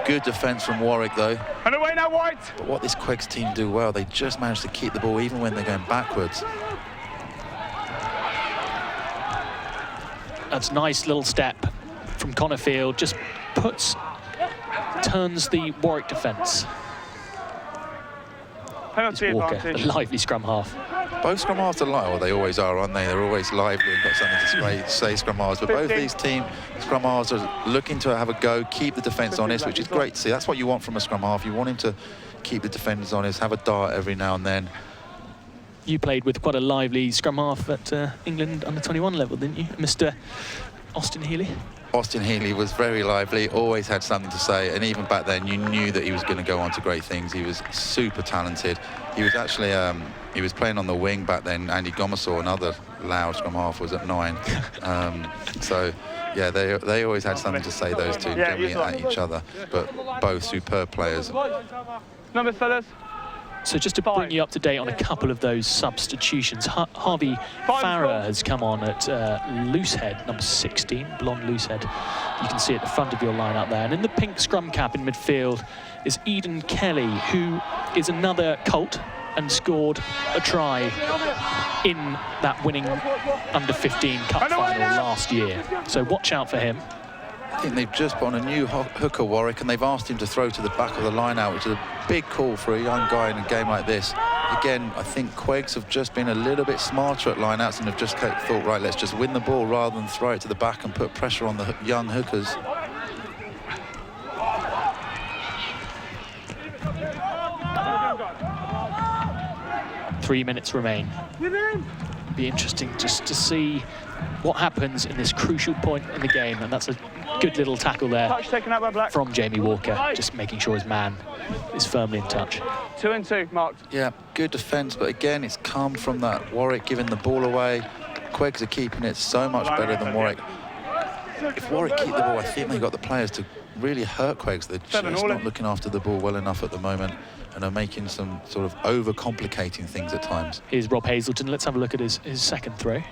Good defence from Warwick, though. And away now, White. But what this Quigs team do well, they just manage to keep the ball even when they're going backwards. That's a nice little step from Connorfield, just turns the Warwick defence. Penalty Walker, advantage. a lively scrum half. Both scrum halves are well, they always are, aren't they? They're always lively and got something to say, scrum halves. But 15. both these teams, scrum halves are looking to have a go, keep the defence honest, which is great to see. That's what you want from a scrum half. You want him to keep the defenders honest, have a dart every now and then. You played with quite a lively scrum half at England under-21 level, didn't you, Mr. Austin Healy? Austin Healy was very lively, always had something to say, and even back then you knew that he was going to go on to great things. He was super talented. He was actually he was playing on the wing back then. Andy Gomasaw, another loud scrum half, was at 9. So yeah, they always had something to say, those two, generally at each other, but both superb players. Numbers, fellas. So just to bring you up to date on a couple of those substitutions, Harvey Farah has come on at loosehead, number 16, blonde loosehead. You can see at the front of your line up there. And in the pink scrum cap in midfield is Eden Kelly, who is another Colt and scored a try in that winning under-15 cup final last year. So watch out for him. I think they've just put on a new hooker, Warwick, and they've asked him to throw to the back of the line out, which is a big call for a young guy in a game like this. Again, I think Quigs have just been a little bit smarter at line-outs and have just thought, right, let's just win the ball rather than throw it to the back and put pressure on the young hookers. Three minutes remain. Be interesting just to see what happens in this crucial point in the game, and that's a good little tackle there Touch taken out by Black. from Jamie Walker, just making sure his man is firmly in touch. 2 and 2 marked. Yeah, good defence, but again, it's come from that Warwick giving the ball away. Quigs are keeping it so much better than Warwick. If Warwick keep the ball, I think they've got the players to really hurt Quigs. They're just not looking after the ball well enough at the moment and are making some sort of over-complicating things at times. Here's Rob Hazelton. Let's have a look at his second throw.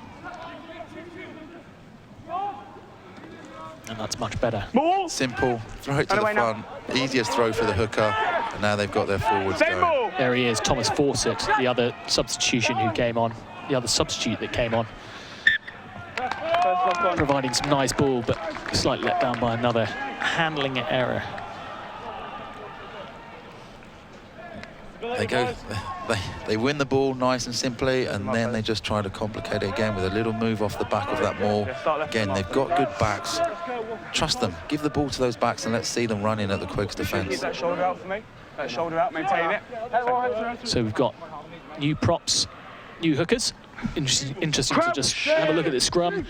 And that's much better. Ball. Simple, throw it to the front, easiest throw for the hooker, and now they've got their forwards going. There he is, Thomas Fawcett, the other substitution who came on, the other substitute that came on. Providing some nice ball, but slightly let down by another handling error. They win the ball nice and simply, and then they just try to complicate it again with a little move off the back of that maul. Again, they've got good backs. Trust them. Give the ball to those backs and let's see them running at the Quigs defence. Keep that shoulder out for me. That shoulder out, maintain it. So we've got new props, new hookers. Interesting to just have a look at this scrum.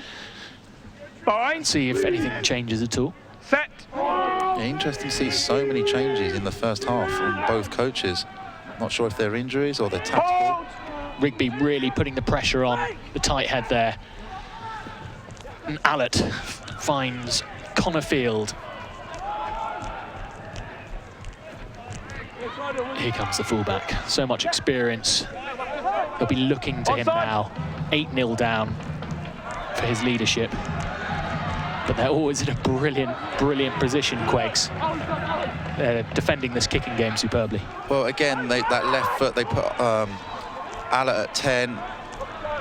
Fine. See if anything changes at all. Set. Yeah, interesting to see so many changes in the first half from both coaches. Not sure if they're injuries or they're tactical. Rugby really putting the pressure on the tight head there. And Allett finds Connorfield. Here comes the fullback. So much experience They'll be looking to him now. 8-0 down for his leadership. But they're always in a brilliant, brilliant position, Quigs. They're defending this kicking game superbly. Well, again, that left foot, they put Allett at 10,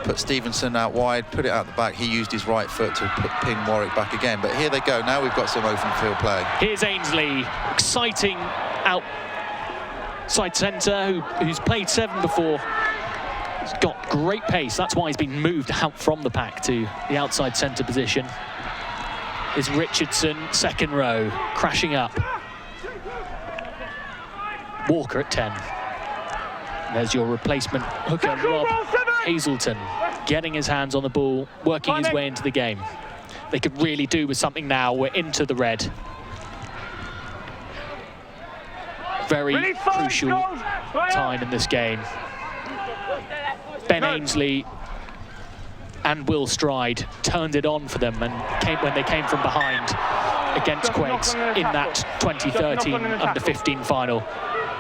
put Stevenson out wide, put it out the back. He used his right foot to pin Warwick back again. But here they go. Now we've got some open field play. Here's Ainsley, exciting outside centre, who's played 7 before. He's got great pace. That's why he's been moved out from the pack to the outside centre position. Is Richardson, second row, crashing up. Walker at 10. There's your replacement hooker, Rob Hazelton, getting his hands on the ball, working his way into the game. They could really do with something now. We're into the red. Very crucial time in this game. Ben Ainsley and Will Stride turned it on for them and when they came from behind against Quigs in that 2013 under-15 final.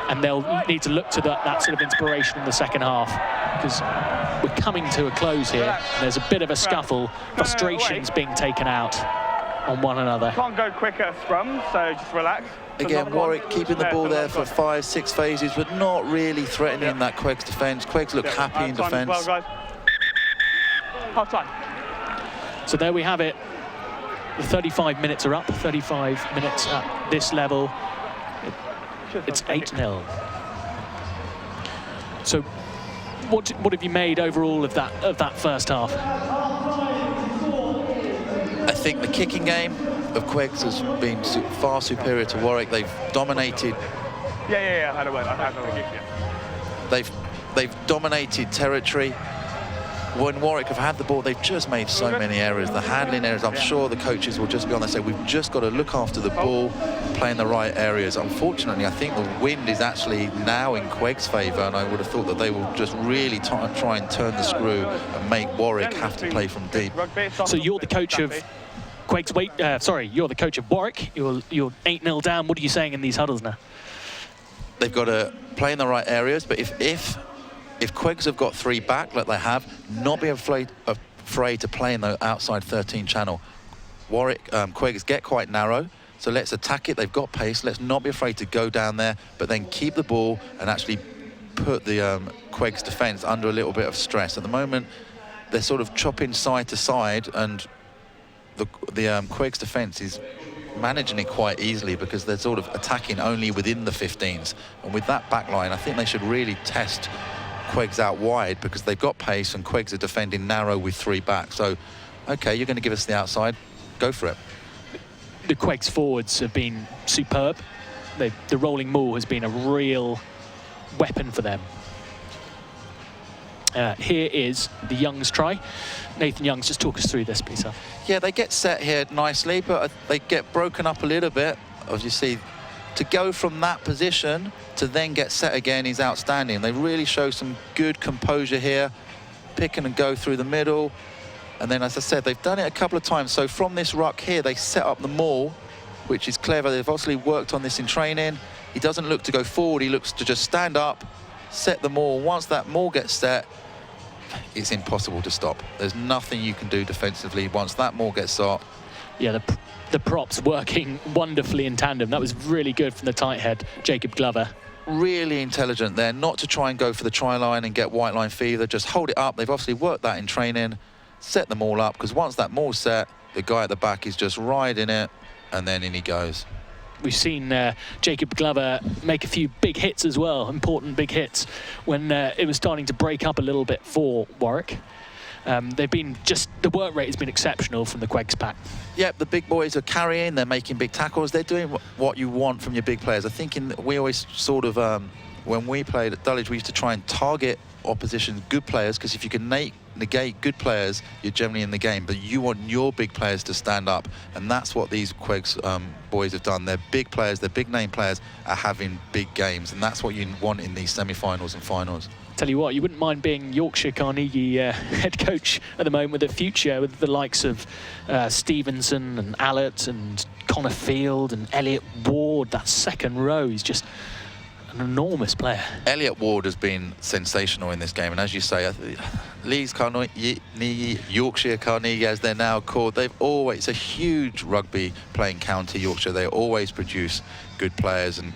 And they'll need to look to that sort of inspiration in the second half, because we're coming to a close here. And there's a bit of a scuffle, frustrations being taken out on one another. Can't go quick at a scrum, so just relax. Again, Warwick keeping the ball there for 5, 6 phases, but not really threatening that Quigs defence. Quigs look happy in defence. Well, half time. So there we have it. The 35 minutes are up, 35 minutes at this level. It's 8-0. So what have you made overall of that first half? I think the kicking game of Quigs has been far superior to Warwick. They've dominated. Yeah. I had a word. They've dominated territory. When Warwick have had the ball, they've just made so many errors. The handling errors, I'm sure the coaches will just be on there saying, we've just got to look after the ball, play in the right areas. Unfortunately, I think the wind is actually now in Quigs' favour, and I would have thought that they will just really try and turn the screw and make Warwick have to play from deep. So you're the coach of Quigs. You're the coach of Warwick. You're 8-0 down. What are you saying in these huddles now? They've got to play in the right areas, but if Quigs have got 3 back, like they have, not be afraid to play in the outside 13 channel. Quigs get quite narrow, so let's attack it. They've got pace. Let's not be afraid to go down there, but then keep the ball and actually put the Quigs defence under a little bit of stress. At the moment, they're sort of chopping side to side, and the Quigs defence is managing it quite easily because they're sort of attacking only within the 15s. And with that back line, I think they should really test Quigs out wide, because they've got pace and Quigs are defending narrow with 3 back. So, okay, you're going to give us the outside, go for it. The Quigs forwards have been superb. The rolling maul has been a real weapon for them. Here is the Youngs try. Nathan Youngs, just talk us through this, please, sir. Yeah, they get set here nicely, but they get broken up a little bit. As you see, to go from that position to then get set again is outstanding. They really show some good composure here, pick and go through the middle. And then, as I said, they've done it a couple of times. So from this ruck here, they set up the maul, which is clever. They've obviously worked on this in training. He doesn't look to go forward. He looks to just stand up, set the maul. Once that maul gets set, it's impossible to stop. There's nothing you can do defensively once that maul gets set. Yeah, the props working wonderfully in tandem. That was really good from the tight head, Jacob Glover. Really intelligent there, not to try and go for the try line and get white line fever, just hold it up. They've obviously worked that in training, set them all up, because once that maul's set, the guy at the back is just riding it, and then in he goes. We've seen Jacob Glover make a few big hits as well, important big hits, when it was starting to break up a little bit for Warwick. They've been the work rate has been exceptional from the Quigs pack. Yep, the big boys are carrying, they're making big tackles, they're doing what you want from your big players. I think we always sort of, when we played at Dulwich, we used to try and target opposition's good players, because if you can negate good players, you're generally in the game, but you want your big players to stand up, and that's what these Quigs boys have done. They're big players, they're big name players, are having big games, and that's what you want in these semi-finals and finals. Tell you what, you wouldn't mind being Yorkshire Carnegie head coach at the moment with the future, with the likes of Stevenson and Allett and Connor Field and Elliot Ward. That second row is just an enormous player. Elliot Ward has been sensational in this game, and as you say, Leeds Yorkshire Carnegie, as they're now called, it's a huge rugby playing county, Yorkshire. They always produce good players, and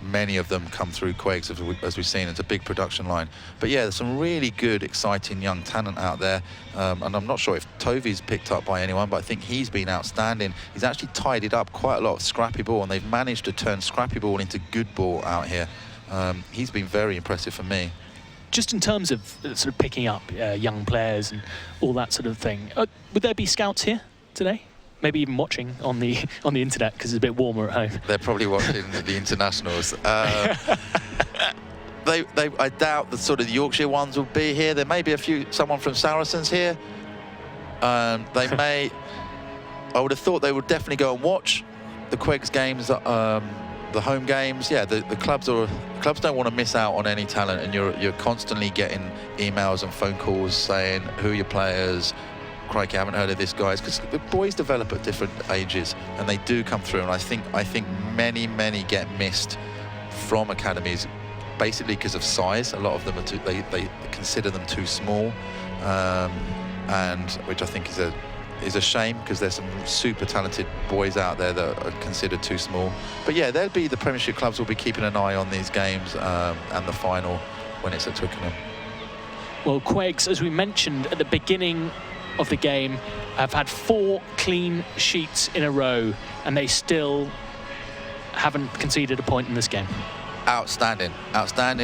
many of them come through Quigs, as we've seen. It's a big production line. But yeah, there's some really good, exciting young talent out there, and I'm not sure if Tovy's picked up by anyone, but I think he's been outstanding. He's actually tidied up quite a lot of scrappy ball, and they've managed to turn scrappy ball into good ball out here. He's been very impressive for me. Just in terms of sort of picking up young players and all that sort of thing, would there be scouts here today? Maybe even watching on the internet because it's a bit warmer at home. They're probably watching the internationals. I doubt the sort of Yorkshire ones will be here. There may be someone from Saracens here. They may. I would have thought they would definitely go and watch the Quigs games, the home games. Yeah, the clubs don't want to miss out on any talent, and you're constantly getting emails and phone calls saying who are your players. Crikey, I haven't heard of this, guys, because the boys develop at different ages, and they do come through. And I think many get missed from academies, basically because of size. A lot of them are they consider them too small, and which I think is a shame, because there's some super talented boys out there that are considered too small. But yeah, the Premiership clubs will be keeping an eye on these games and the final when it's at Twickenham. Well, Quigs, as we mentioned at the beginning of the game, have had 4 clean sheets in a row, and they still haven't conceded a point in this game. Outstanding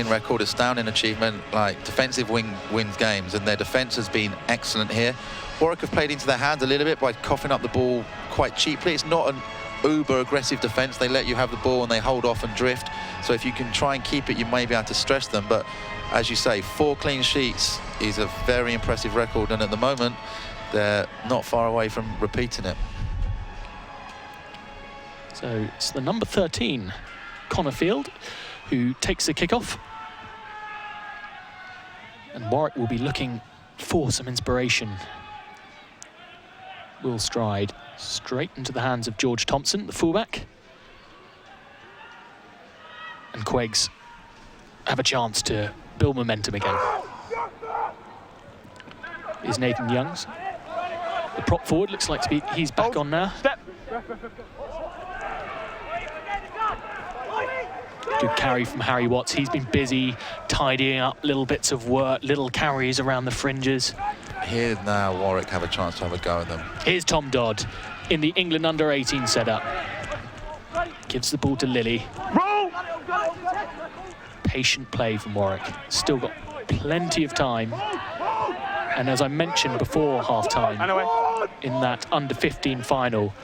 record, astounding achievement. Like, defensive wins games, and their defence has been excellent here. Warwick have played into their hands a little bit by coughing up the ball quite cheaply. It's not an uber aggressive defence. They let you have the ball and they hold off and drift. So if you can try and keep it, you may be able to stress them. But as you say, 4 clean sheets is a very impressive record, and at the moment they're not far away from repeating it. So it's the number 13, Connor Field, who takes the kickoff, and Warwick will be looking for some inspiration. Will stride straight into the hands of George Thompson, the fullback, and Quigs have a chance to build momentum again. Is Nathan Youngs, the prop forward, looks like he's back on now. Step. Good carry from Harry Watts. He's been busy tidying up little bits of work, little carries around the fringes. Here now Warwick have a chance to have a go at them. Here's Tom Dodd in the England under-18 setup. Gives the ball to Lilly. Roll. Patient play from Warwick. Still got plenty of time. And as I mentioned before half-time, in that under-15 final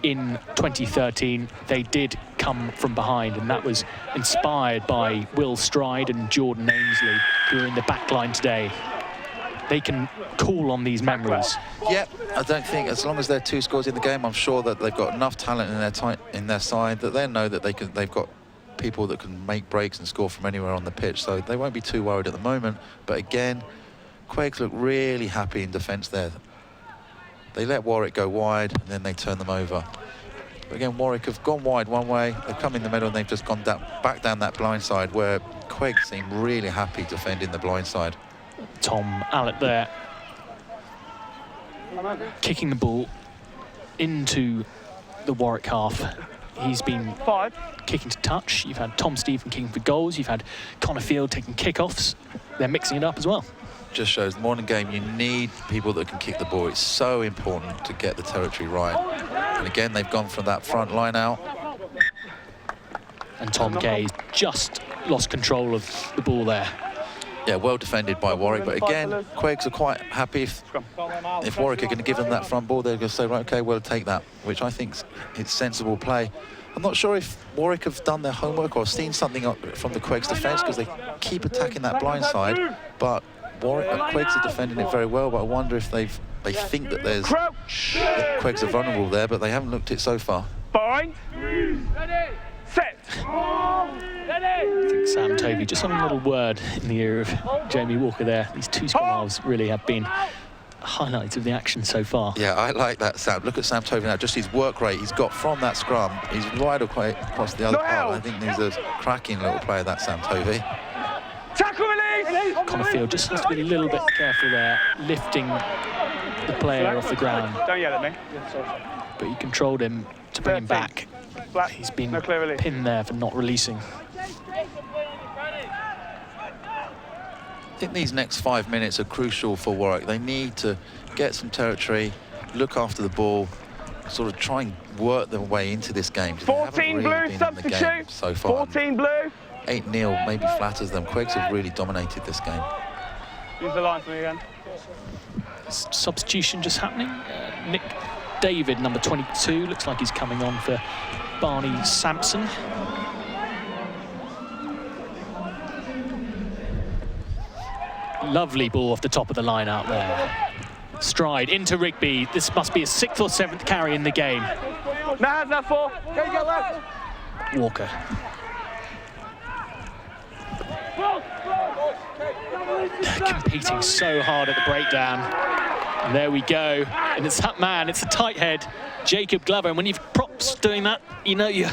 in 2013, they did come from behind, and that was inspired by Will Stride and Jordan Ainsley, who are in the back line today. They can call on these memories. Yep, I don't think, as long as they're 2 scores in the game, I'm sure that they've got enough talent in their side that they know that they've got people that can make breaks and score from anywhere on the pitch, so they won't be too worried at the moment. But again, Quigs look really happy in defence there. They let Warwick go wide, and then they turn them over. But again, Warwick have gone wide one way, they've come in the middle, and they've just gone back down that blind side, where Quigs seem really happy defending the blind side. Tom Allett there, kicking the ball into the Warwick half. He's been kicking to touch. You've had Tom Stephen kicking for goals. You've had Connor Field taking kickoffs. They're mixing it up as well. Just shows the morning game, you need people that can kick the ball. It's so important to get the territory right. And again, they've gone from that front line out. And Tom Gay just lost control of the ball there. Yeah, well defended by Warwick, but again, Quigs are quite happy if Warwick are going to give them that front ball, they're going to say, right, okay, we'll take that, which I think is sensible play. I'm not sure if Warwick have done their homework or seen something from the Quigs defence, because they keep attacking that blind side, but Quigs are defending it very well. But I wonder if they think that the Quigs are vulnerable there, but they haven't looked it so far. Bind. Set. I think Sam Tovey just having a little word in the ear of Jamie Walker there. These 2 scrum halves really have been highlights of the action so far. Yeah, I like that, Sam. Look at Sam Tovey now, just his work rate he's got from that scrum. He's right across the other part. I think he's a cracking little player, that Sam Tovey. Tackle release! Connorfield just has to be a little bit careful there, lifting the player off the ground. Don't yell at me. But he controlled him to bring him back. Black. He's been No clear release. pinned there for not releasing. I think these next 5 minutes are crucial for Warwick. They need to get some territory, look after the ball, sort of try and work their way into this game. 14 blue, substitute. So far. 14 blue. 8-0 maybe flatters them. Quigs have really dominated this game. Use the line for me again. Substitution just happening. Nick David, number 22, looks like he's coming on for Barney Sampson. Lovely ball off the top of the line out there. Stride into Rugby. This must be a 6th or 7th carry in the game. Now, that 4. Go, get left. Walker. They're competing so hard at the breakdown. And there we go. And it's that man, it's the tight head, Jacob Glover. And when you've props doing that, you know you're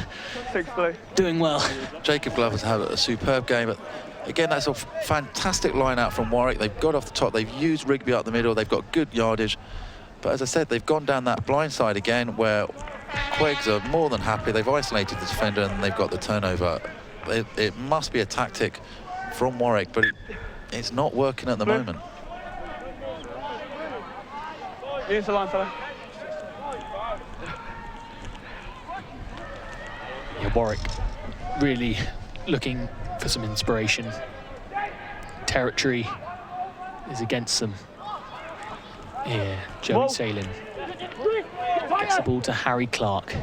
6 blue. doing well. Jacob Glover's had a superb game. But again, that's a fantastic line out from Warwick. They've got off the top. They've used Rugby up the middle. They've got good yardage. But as I said, they've gone down that blind side again where Quigs are more than happy. They've isolated the defender and they've got the turnover. It must be a tactic from Warwick, but it's not working at the moment. Use the line, fella. Yeah, Warwick really looking for some inspiration. Territory is against them. Yeah, Joey Salin gets the ball to Harry Clark.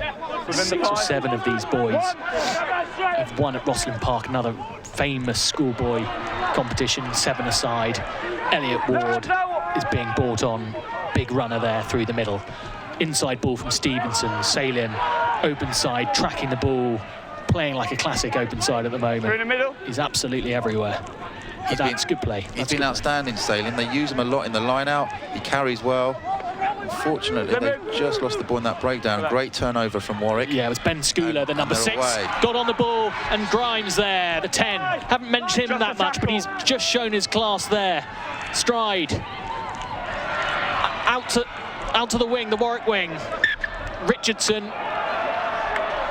6 or 7 of these boys have won at Rosslyn Park, another famous schoolboy competition, 7-a-side. Elliot Ward is being brought on, big runner there through the middle. Inside ball from Stevenson, Salin, open side, tracking the ball, playing like a classic open side at the moment. Through the middle. He's absolutely everywhere. But that's good play. He's been outstanding, Salin. They use him a lot in the line out. He carries well. Unfortunately, they've just lost the ball in that breakdown. Great turnover from Warwick. Yeah, it was Ben Schooler, the number 6. Away. Got on the ball, and Grimes there, the 10. Haven't mentioned him that much, but he's just shown his class there. Stride. Out to the wing, the Warwick wing. Richardson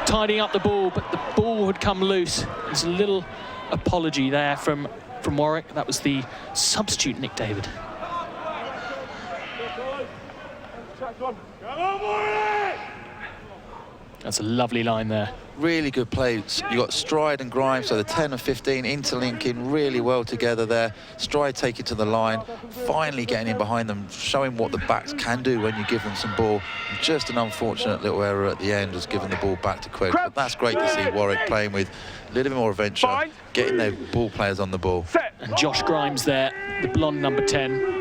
tidying up the ball, but the ball had come loose. There's a little apology there from Warwick. That was the substitute, Nick David. That's a lovely line there. Really good play. You got Stride and Grimes, so the 10 and 15 interlinking really well together there. Stride take it to the line, finally getting in behind them, showing what the backs can do when you give them some ball. And just an unfortunate little error at the end, just giving the ball back to Quigs. But that's great to see Warwick playing with a little bit more adventure, getting their ball players on the ball. And Josh Grimes there, the blonde number 10.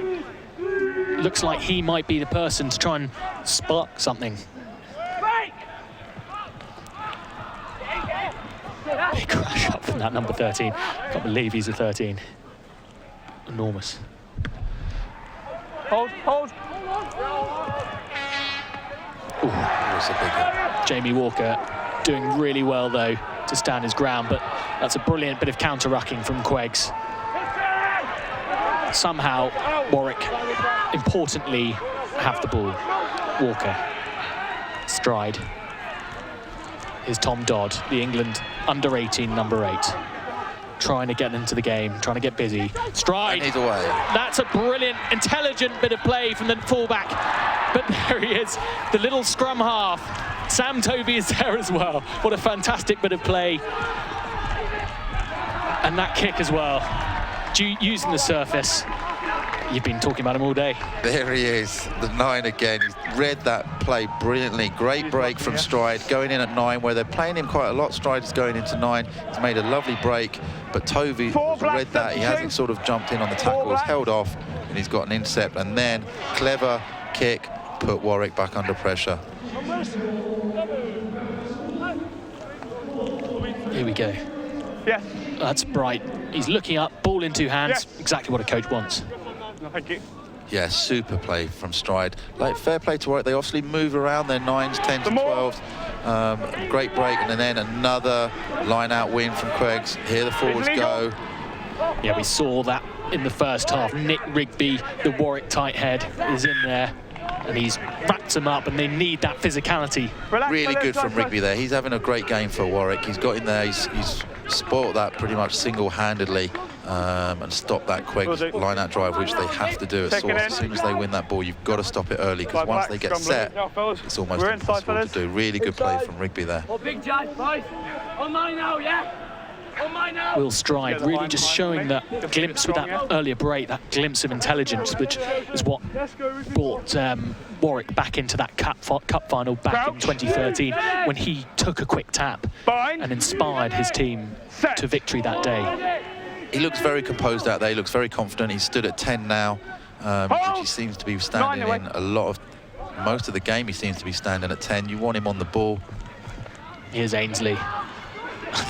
Looks like he might be the person to try and spark something. Big crash up from that number 13. Can't believe he's a 13. Enormous. Hold. Ooh, that was a big hit. Jamie Walker doing really well, though, to stand his ground, but that's a brilliant bit of counter-rucking from Quigs. Somehow, Warwick, importantly, have the ball. Walker. Stride. Here's Tom Dodd, the England under-18 number 8. Trying to get into the game, trying to get busy. Stride. And he's away. That's a brilliant, intelligent bit of play from the fullback. But there he is, the little scrum half. Sam Tovey is there as well. What a fantastic bit of play. And that kick as well. Using the surface. You've been talking about him all day. There he is, the 9 again. He's read that play brilliantly. Great break from Stride, going in at 9, where they're playing him quite a lot. Stride is going into 9. He's made a lovely break, but Tovey read that. He hasn't sort of jumped in on the tackle. He's held off, and he's got an intercept. And then, clever kick, put Warwick back under pressure. Here we go. Yes. That's bright. He's looking up, ball in 2 hands. Yes. Exactly what a coach wants. No, thank you. Yeah, super play from Stride. Like, fair play to Warwick. They obviously move around their 9s, 10s, and 12s. Great break, and then another line-out win from Quigs. Here the forwards go. Yeah, we saw that in the first half. Nick Rugby, the Warwick tight head, is in there, and he's wrapped them up, and they need that physicality. Really good from Rugby there. He's having a great game for Warwick. He's got in there, he's spoilt that pretty much single-handedly, and stopped that Quigs line-out drive, which they have to do at source. As soon as they win that ball, you've got to stop it early, because once they get set, it's almost impossible to do. Really good play from Rugby there. Big Jazz, boys. On mine now, yeah? On mine now. Will Stride really just showing that glimpse with that earlier break, that glimpse of intelligence, which is what brought Warwick back into that cup final back in 2013, when he took a quick tap and inspired his team to victory that day. He looks very composed out there. He looks very confident. He's stood at 10 now, which he seems to be standing in most of the game. He seems to be standing at 10. You want him on the ball. Here's Ainsley.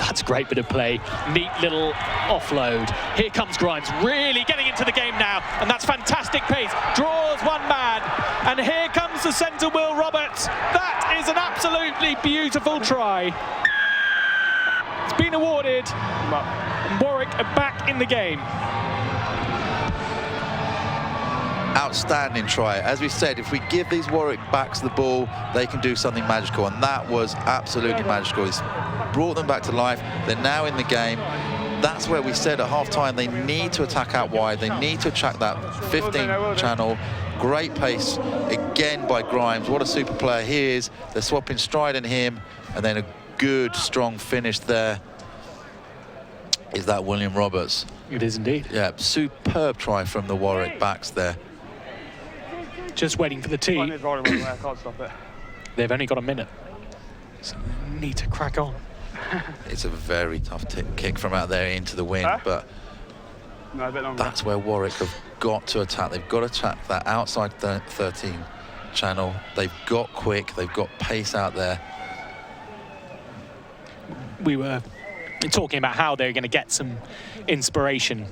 That's a great bit of play. Neat little offload. Here comes Grimes, really getting into the game now, and that's fantastic pace. Draws one man, and here comes the centre, Will Roberts. That is an absolutely beautiful try. It's been awarded, and Warwick are back in the game. Outstanding try. As we said, if we give these Warwick backs the ball, they can do something magical, and that was absolutely magical. It's brought them back to life. They're now in the game. That's where we said at half-time they need to attack out wide. They need to attack that 15 channel. Great pace again by Grimes. What a super player he is. They're swapping Stride and him, and then a good, strong finish there. Is that William Roberts? It is indeed. Yeah, superb try from the Warwick backs there. Just waiting for the tee. I can't stop it. They've only got a minute, so they need to crack on. It's a very tough kick from out there into the wind, but no, a bit longer. That's where Warwick have got to attack. They've got to attack that outside 13 channel. They've got quick, they've got pace out there. We were talking about how they're going to get some inspiration,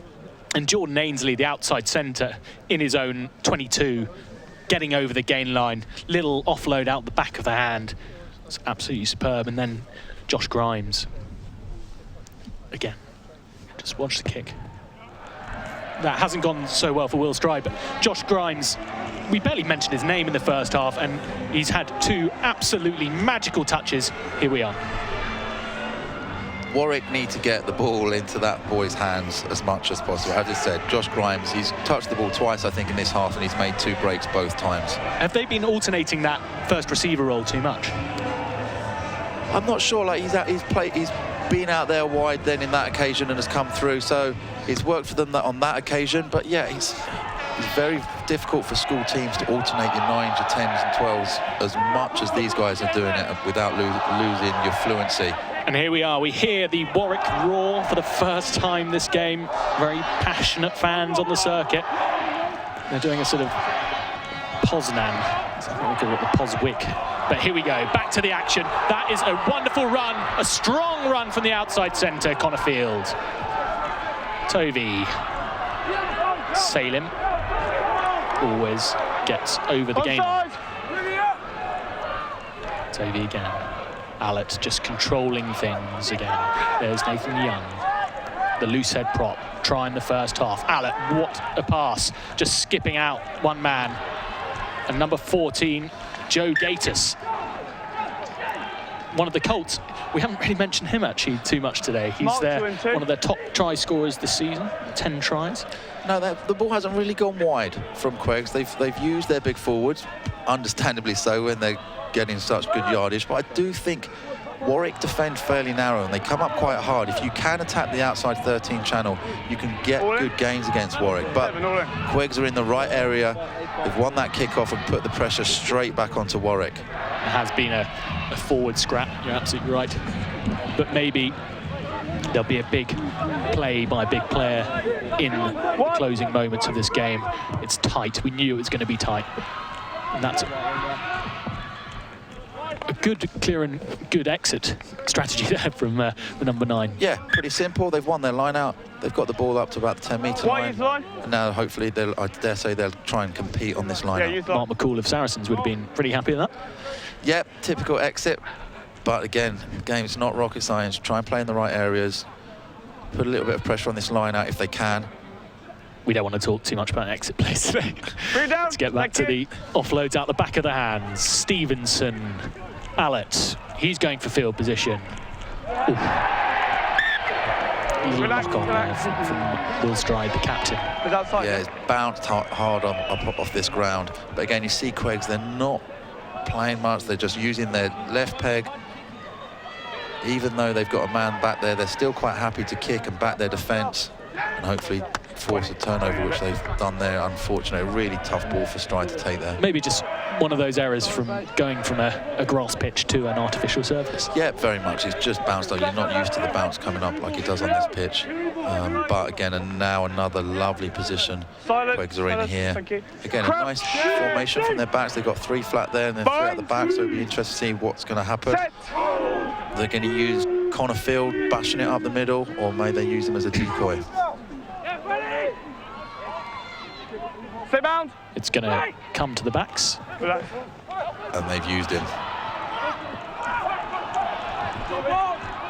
and Jordan Ainsley, the outside centre, in his own 22, getting over the gain line, little offload out the back of the hand. It's absolutely superb. And then Josh Grimes. Again, just watch the kick. That hasn't gone so well for Will Stride, but Josh Grimes, we barely mentioned his name in the first half, and he's had two absolutely magical touches. Here we are. Warwick need to get the ball into that boy's hands as much as possible. As I said, Josh Grimes, he's touched the ball twice, I think, in this half, and he's made 2 breaks both times. Have they been alternating that first receiver role too much? I'm not sure. Like, he's been out there wide then in that occasion and has come through, so it's worked for them on that occasion. But yeah, it's very difficult for school teams to alternate your 9s, your 10s and 12s as much as these guys are doing it without losing your fluency. And here we are, we hear the Warwick roar for the first time this game. Very passionate fans on the circuit. They're doing a sort of Poznan, I think we call it the Poswick. But here we go, back to the action. That is a wonderful run, a strong run from the outside centre, Connor Field. Tovey. Salim always gets over the game. Tovey again. Allett just controlling things again. There's Nathan Young, the loose head prop, trying the first half. Allett, what a pass, just skipping out one man. And number 14, Joe Gatiss, one of the Colts. We haven't really mentioned him actually too much today. He's one of their top try scorers this season, 10 tries. No, the ball hasn't really gone wide from Quigs. They've used their big forwards, understandably so, when they're getting such good yardage, but I do think Warwick defend fairly narrow and they come up quite hard. If you can attack the outside 13 channel, you can get good gains against Warwick, but Quigs are in the right area. They've won that kickoff and put the pressure straight back onto Warwick. It has been a forward scrap, you're absolutely right, but maybe there'll be a big play by a big player in the closing moments of this game. It's tight, we knew it was going to be tight, and that's a good clear and good exit strategy there from the number 9. Yeah, pretty simple. They've won their line out. They've got the ball up to about the 10-metre line. And now hopefully I dare say they'll try and compete on this line out. Mark McCall of Saracens would have been pretty happy with that. Yep, typical exit. But again, the game's not rocket science. Try and play in the right areas. Put a little bit of pressure on this line out if they can. We don't want to talk too much about exit plays today. Let's get back to the offloads out the back of the hands. Stevenson, Allett, he's going for field position. Ooh. Little knock on there from Will Stride, the captain. Yeah, it's bounced hard off this ground. But again, you see Quigs, they're not playing much. They're just using their left peg. Even though they've got a man back there, they're still quite happy to kick and back their defence and hopefully force a turnover, which they've done there. Unfortunately, a really tough ball for Stride to take there. Maybe just one of those errors from going from a grass pitch to an artificial surface. Yeah, very much. It's just bounced up. You're not used to the bounce coming up like it does on this pitch. But again, and now another lovely position. Quigs are in here. Again, a nice formation from their backs. They've got 3 flat there and then 3 at the back, so it'll be interesting to see what's going to happen. They're going to use Connor Field bashing it up the middle, or may they use him as a decoy? It's going to come to the backs. And they've used him.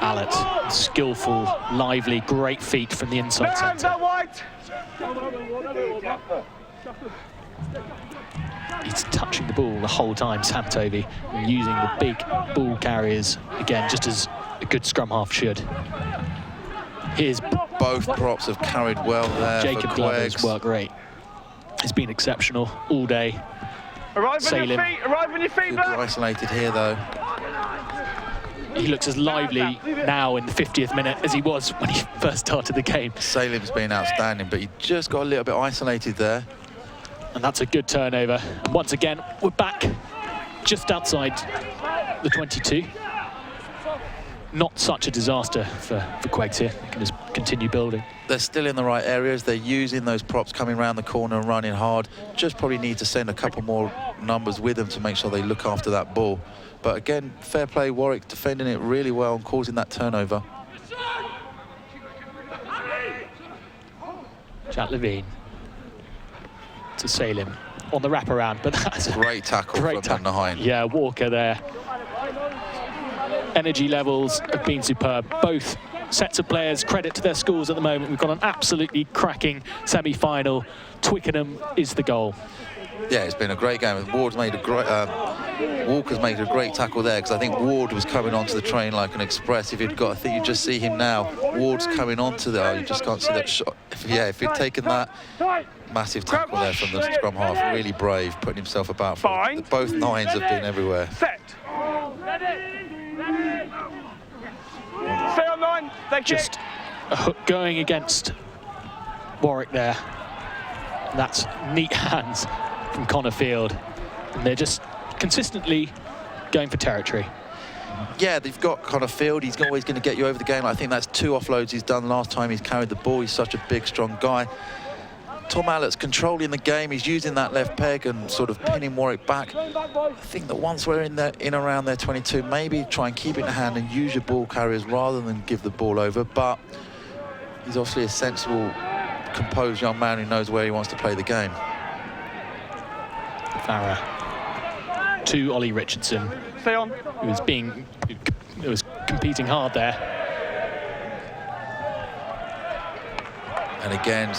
Allett, skillful, lively, great feet from the inside centre. He's touching the ball the whole time, Sam Tovey, and using the big ball carriers, again, just as a good scrum half should. Here's both props have carried well there. Jacob Glover's work rate. It's been exceptional all day. Arrive on your feet, Black. Isolated here, though. He looks as lively now in the 50th minute as he was when he first started the game. Salim's been outstanding, but he just got a little bit isolated there. And that's a good turnover. And once again, we're back just outside the 22. Not such a disaster for Quigs here. They can just continue building. They're still in the right areas. They're using those props coming around the corner and running hard. Just probably need to send a couple more numbers with them to make sure they look after that ball. But again, fair play, Warwick defending it really well and causing that turnover. Jack Levine to Salim on the wraparound, but that's a great tackle from behind. Yeah, Walker there. Energy levels have been superb. Both sets of players, credit to their schools at the moment. We've got an absolutely cracking semi-final. Twickenham is the goal. Yeah, it's been a great game. Ward's made a great, Walker's made a great tackle there, because I think Ward was coming onto the train like an express. If you'd got, I think you just see him now. Ward's coming onto there. You just can't see that shot. If he'd taken that massive tackle there from the scrum half, really brave, putting himself about. Both 9s have been everywhere. Just a hook going against Warwick there. That's neat hands from Connor Field. And they're just consistently going for territory. Yeah, they've got Connor Field. He's always going to get you over the game. I think that's 2 offloads he's done last time he's carried the ball. He's such a big, strong guy. Tom Allett's controlling the game. He's using that left peg and sort of pinning Warwick back. I think that once we're in around their 22, maybe try and keep it in hand and use your ball carriers rather than give the ball over. But he's obviously a sensible, composed young man who knows where he wants to play the game. Farah to Ollie Richardson. Stay on. Who was competing hard there. And again,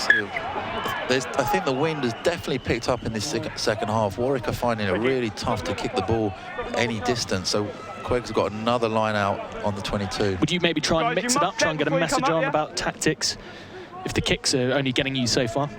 I think the wind has definitely picked up in this second half. Warwick are finding it really tough to kick the ball any distance. So Quigs have got another line out on the 22. Would you maybe try and mix it up, try and get a message on about tactics if the kicks are only getting you so far?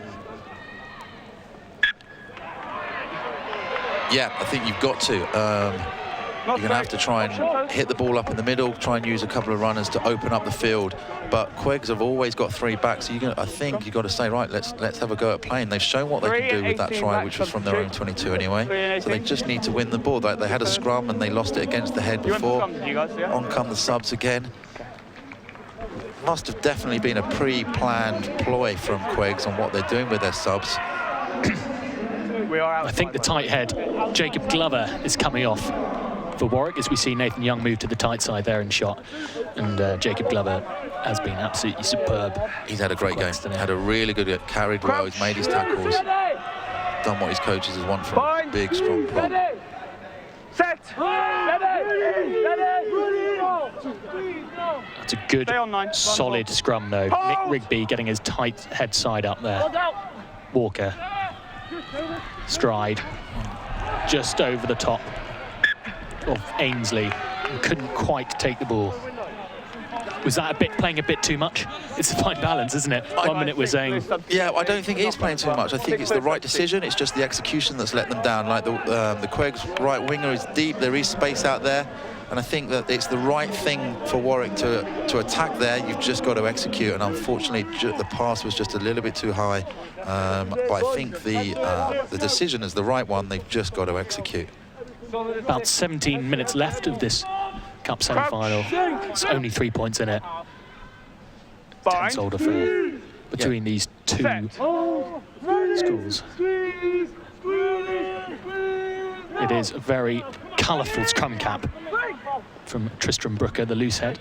Yeah, I think you've got to. You're going to have to try and hit the ball up in the middle, try and use a couple of runners to open up the field. But Quigs have always got 3 backs, so I think you've got to say, right, let's have a go at playing. They've shown what they can do with that try, which was from their own 22 anyway. So they just need to win the ball. They had a scrum and they lost it against the head before. On come the subs again. Must have definitely been a pre-planned ploy from Quigs on what they're doing with their subs. I think the tight head, Jacob Glover, is coming off. for Warwick, as we see Nathan Young move to the tight side there and shot. And Jacob Glover has been absolutely superb. He's had a great game. Had a really good game. Carried well. He's made his tackles. Done what his coaches has wanted from a big, strong prop. Set. That's a good, solid scrum, though. Nick Rigby getting his tight head side up there. Walker. Stride. Just over the top of Ainsley. Couldn't quite take the ball. Was that playing a bit too much? It's a fine balance, isn't it? 1 minute we're saying... Yeah, I don't think he's playing too much. I think it's the right decision. It's just the execution that's let them down. Like the Quigs right winger is deep. There is space out there. And I think that it's the right thing for Warwick to attack there. You've just got to execute. And unfortunately, the pass was just a little bit too high. But I think the decision is the right one. They've just got to execute. About 17 minutes left of this Cup semi-final. It's only 3 points in it. Tense old affair between these two schools. It is a very colourful scrum cap from Tristram Brooker, the loose head.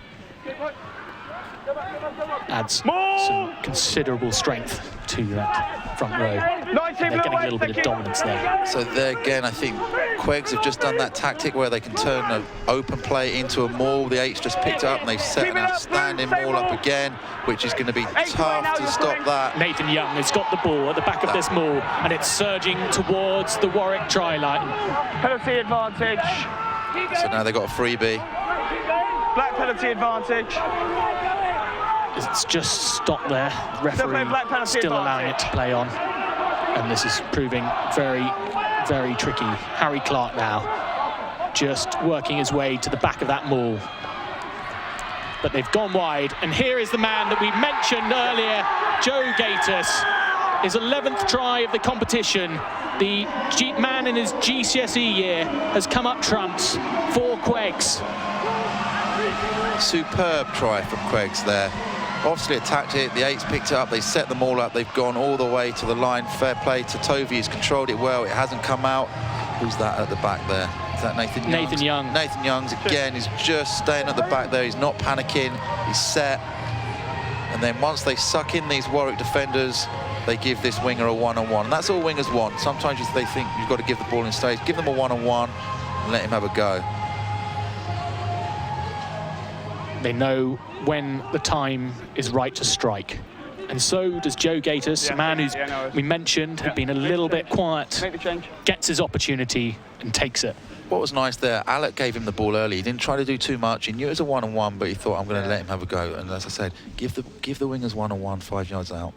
Adds some considerable strength to that front row. And they're getting a little bit of dominance there. So there again, I think Quigs have just done that tactic where they can turn an open play into a maul. The Eights just picked it up and they've set an outstanding maul up again, which is going to be tough to stop that. Nathan Young has got the ball at the back of this maul, and it's surging towards the Warwick try line. Penalty advantage. So now they've got a freebie. Black penalty advantage. It's just stopped there. Referee still allowing it to play on. And this is proving very, very tricky. Harry Clark now just working his way to the back of that maul. But they've gone wide. And here is the man that we mentioned earlier, Joe Gatiss. His 11th try of the competition. The man in his GCSE year has come up trumps for Quigs. Superb try from Quigs there. Obviously attacked it, the Eights picked it up, they set them all up, they've gone all the way to the line. Fair play to Tovey, he's controlled it well, it hasn't come out. Who's that at the back there? Is that Nathan Young? Nathan Young. Nathan Young's again, is just staying at the back there, he's not panicking, he's set. And then once they suck in these Warwick defenders, they give this winger a one-on-one. And that's all wingers want. Sometimes they think you've got to give the ball in stage, give them a one-on-one and let him have a go. They know when the time is right to strike. And so does Joe Gatiss, a man who's, we mentioned, had been a little bit quiet, gets his opportunity and takes it. What was nice there, Alec gave him the ball early. He didn't try to do too much. He knew it was a one-on-one, but he thought, I'm going to let him have a go. And as I said, give the wingers one-on-one 5 yards out.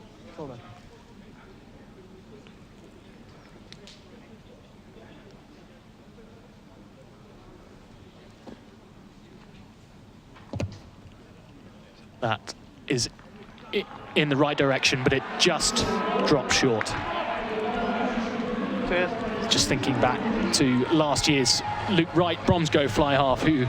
That is in the right direction, but it just dropped short. Cheers. Just thinking back to last year's Luke Wright Bromsgrove fly half, who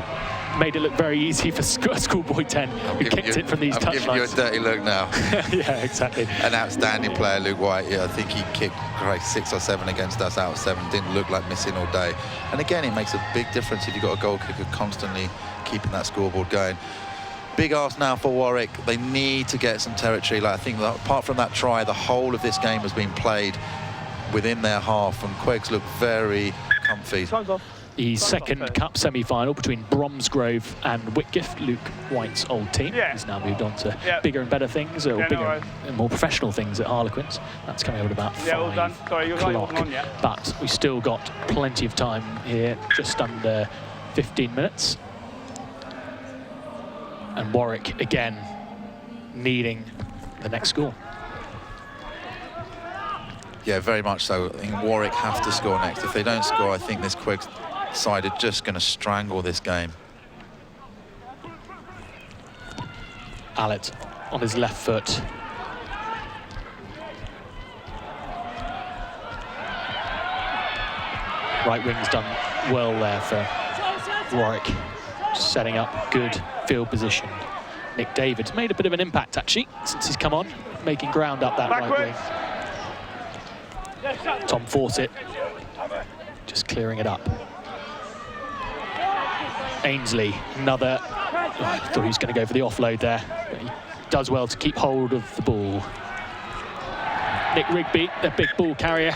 made it look very easy for schoolboy 10, who kicked it from these touch lines. I'm giving you a dirty look now. Yeah, exactly. An outstanding player, Luke White. Yeah, I think he kicked 6 or 7 against us out of 7. Didn't look like missing all day. And again, it makes a big difference if you've got a goal kicker constantly keeping that scoreboard going. Big ask now for Warwick. They need to get some territory. Like, I think that apart from that try, the whole of this game has been played within their half, and Quigs look very comfy. The second Cup semi-final between Bromsgrove and Whitgift, Luke White's old team. He's now moved on to bigger and better things, or bigger and more professional things at Harlequins. That's coming up at about 5 o'clock. But we've still got plenty of time here, just under 15 minutes. And Warwick, again, needing the next score. Yeah, very much so. I think Warwick have to score next. If they don't score, I think this Quigs side are just going to strangle this game. Allett on his left foot. Right wing's done well there for Warwick. Just setting up good field position. Nick David's made a bit of an impact, actually, since he's come on, making ground up that right wing. Tom Fawcett just clearing it up. Ainsley, another, I thought he was going to go for the offload there, but he does well to keep hold of the ball. Nick Rugby, the big ball carrier,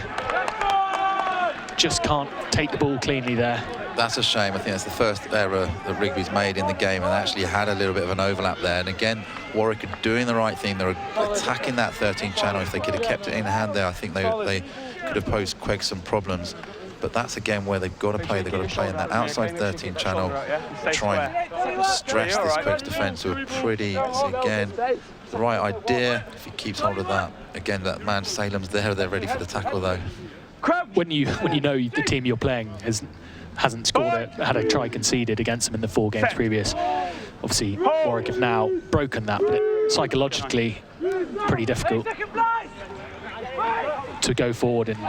just can't take the ball cleanly there. That's a shame. I think that's the first error that Rugby's made in the game, and actually had a little bit of an overlap there. And again, Warwick are doing the right thing. They're attacking that 13 channel. If they could have kept it in hand there, I think they could have posed Quigs some problems. But that's again where they've got to play. They've got to play in that outside 13 channel, try and stress this Quigs defence who are pretty. So again, the right idea. If he keeps hold of that, again, that man Salem's there. They're ready for the tackle though. When you know the team you're playing hasn't scored had a try conceded against them in the 4 games previous. Obviously, Warwick have now broken that, but psychologically pretty difficult to go forward and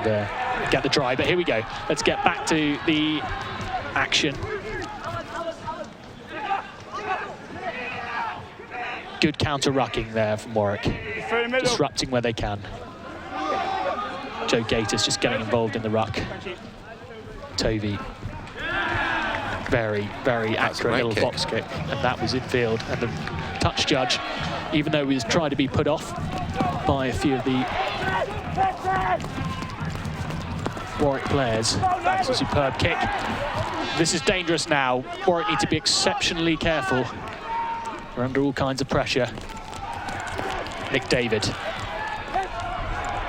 get the try. But here we go. Let's get back to the action. Good counter-rucking there from Warwick, disrupting where they can. Joe Gators just getting involved in the ruck. Tovey, very, very accurate little box kick, and that was in field. And the touch judge, even though he was trying to be put off by a few of the Warwick players, that's a superb kick. This is dangerous now. Warwick need to be exceptionally careful. We're under all kinds of pressure. Nick David.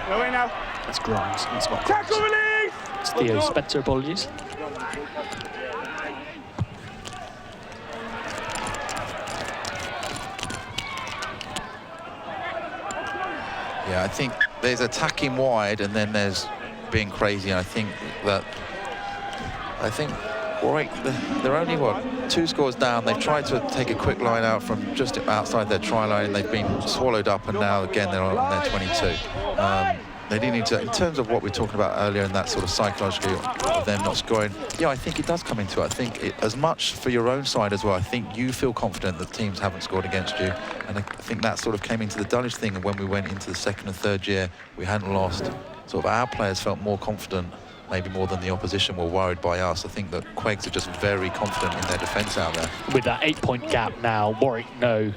Away now. That's Grimes. It's not Tackle Grimes. release! It's Theo Spencer, apologies. Yeah, I think there's attacking wide and then there's being crazy. And I think Warwick, they're only, what, 2 scores down. They've tried to take a quick line out from just outside their try line, and they've been swallowed up, and now again they're on their 22. They do need to, in terms of what we were talking about earlier, and that sort of psychologically of them not scoring, yeah, I think it does come into it. I think as much for your own side as well, I think you feel confident that teams haven't scored against you, and I think that sort of came into the Dulwich thing. And when we went into the 2nd and 3rd year, we hadn't lost. Sort of our players felt more confident, maybe more than the opposition were worried by us. I think that Quigs are just very confident in their defence out there. With that 8-point gap now, Warwick know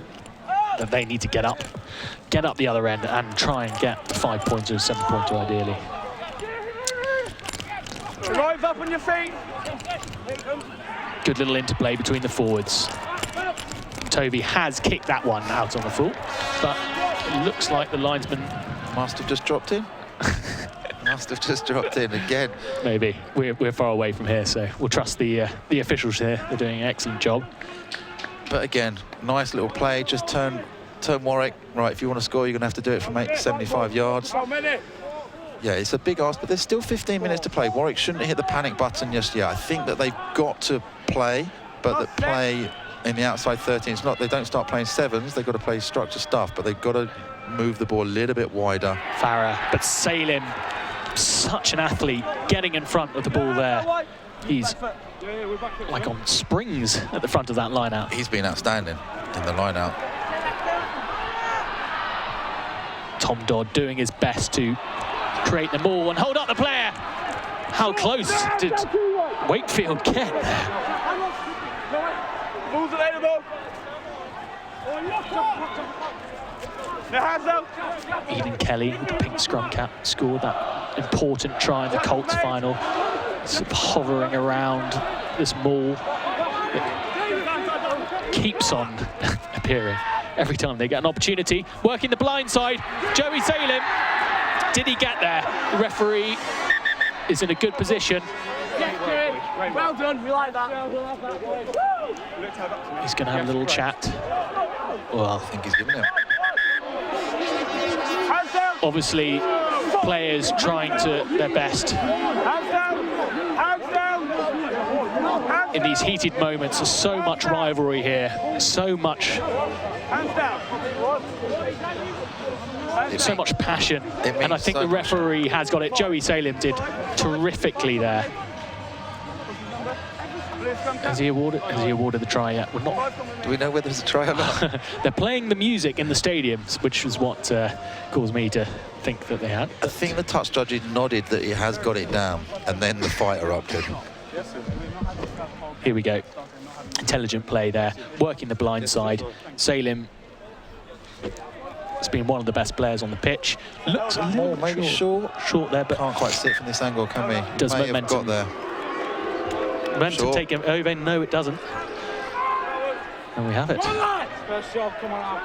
that they need to get up the other end and try and get the 5-pointer or 7-pointer ideally. Rise up on your feet. Good little interplay between the forwards. Tovey has kicked that one out on the full, but it looks like the linesman Must have just dropped in. Must have just dropped in again. Maybe. We're far away from here, so we'll trust the officials here. They're doing an excellent job. But again, nice little play. Just turn Warwick. Right, if you want to score, you're going to have to do it from 75 yards. Yeah, it's a big ask, but there's still 15 minutes to play. Warwick shouldn't hit the panic button just yet. I think that they've got to play, but that play in the outside 13, it's not, they don't start playing 7s. They've got to play structure stuff, but they've got to move the ball a little bit wider. Farah, but Salim, such an athlete, getting in front of the ball there. He's like on springs at the front of that line out. He's been outstanding in the line out. Tom Dodd doing his best to create the ball and hold up the player. How close did Wakefield get there? Ball's available. No hands out. Eden Kelly, with the pink scrum cap, scored that important try in the Colts final. Sort of hovering around this maul that keeps on appearing every time they get an opportunity. Working the blind side, Joey Salim. Did he get there? The referee is in a good position. Well done, we like that. He's going to have a little chat. Well, I think he's given it. obviously, players trying to their best. In these heated moments, there's so much rivalry here, so much passion, and I think the referee has got it. Joey Salim did terrifically there. Has he awarded the try yet? We're not. Do we know whether there's a try or not? They're playing the music in the stadiums, which is what caused me to think that they had. I think the touch judge nodded that he has got it down, and then the fight erupted. Here we go. Intelligent play there, working the blind side. Salim has been one of the best players on the pitch. Looks a little maybe short there, but can't quite sit from this angle, can we? Does May momentum have got there. momentum take him over? No, it doesn't. And we have it. First job, come on out.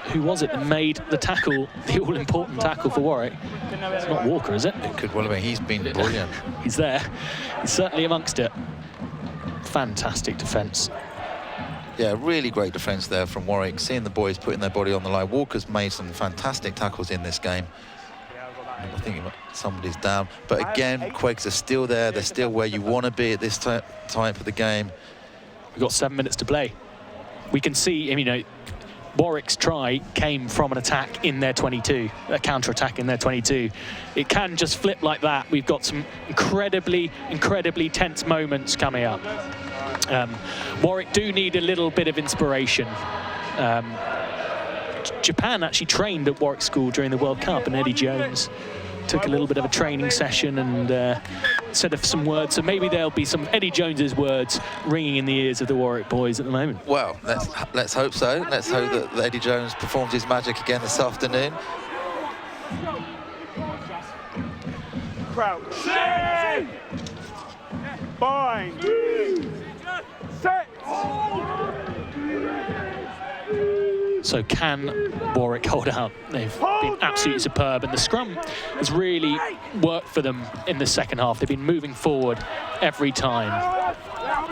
Who was it that made the tackle, the all-important tackle for Warwick? It's not Walker, is it? It could well have been. He's been brilliant. He's there. He's certainly amongst it. Fantastic defence. Yeah, really great defence there from Warwick. Seeing the boys putting their body on the line. Walker's made some fantastic tackles in this game. I think somebody's down. But again, Quigs are still there. They're still where you want to be at this type of the game. We've got 7 minutes to play. We can see, you know, Warwick's try came from an attack in their 22, a counter-attack in their 22. It can just flip like that. We've got some incredibly tense moments coming up. Warwick do need a little bit of inspiration. Japan actually trained at Warwick School during the World Cup, and Eddie Jones took a little bit of a training session and said some words. So maybe there'll be some Eddie Jones's words ringing in the ears of the Warwick boys at the moment. Well, let's hope so. Let's hope that Eddie Jones performs his magic again this afternoon. Crouch. Bind. Set. So can Warwick hold out? They've been absolutely superb, and the scrum has really worked for them in the second half. They've been moving forward every time.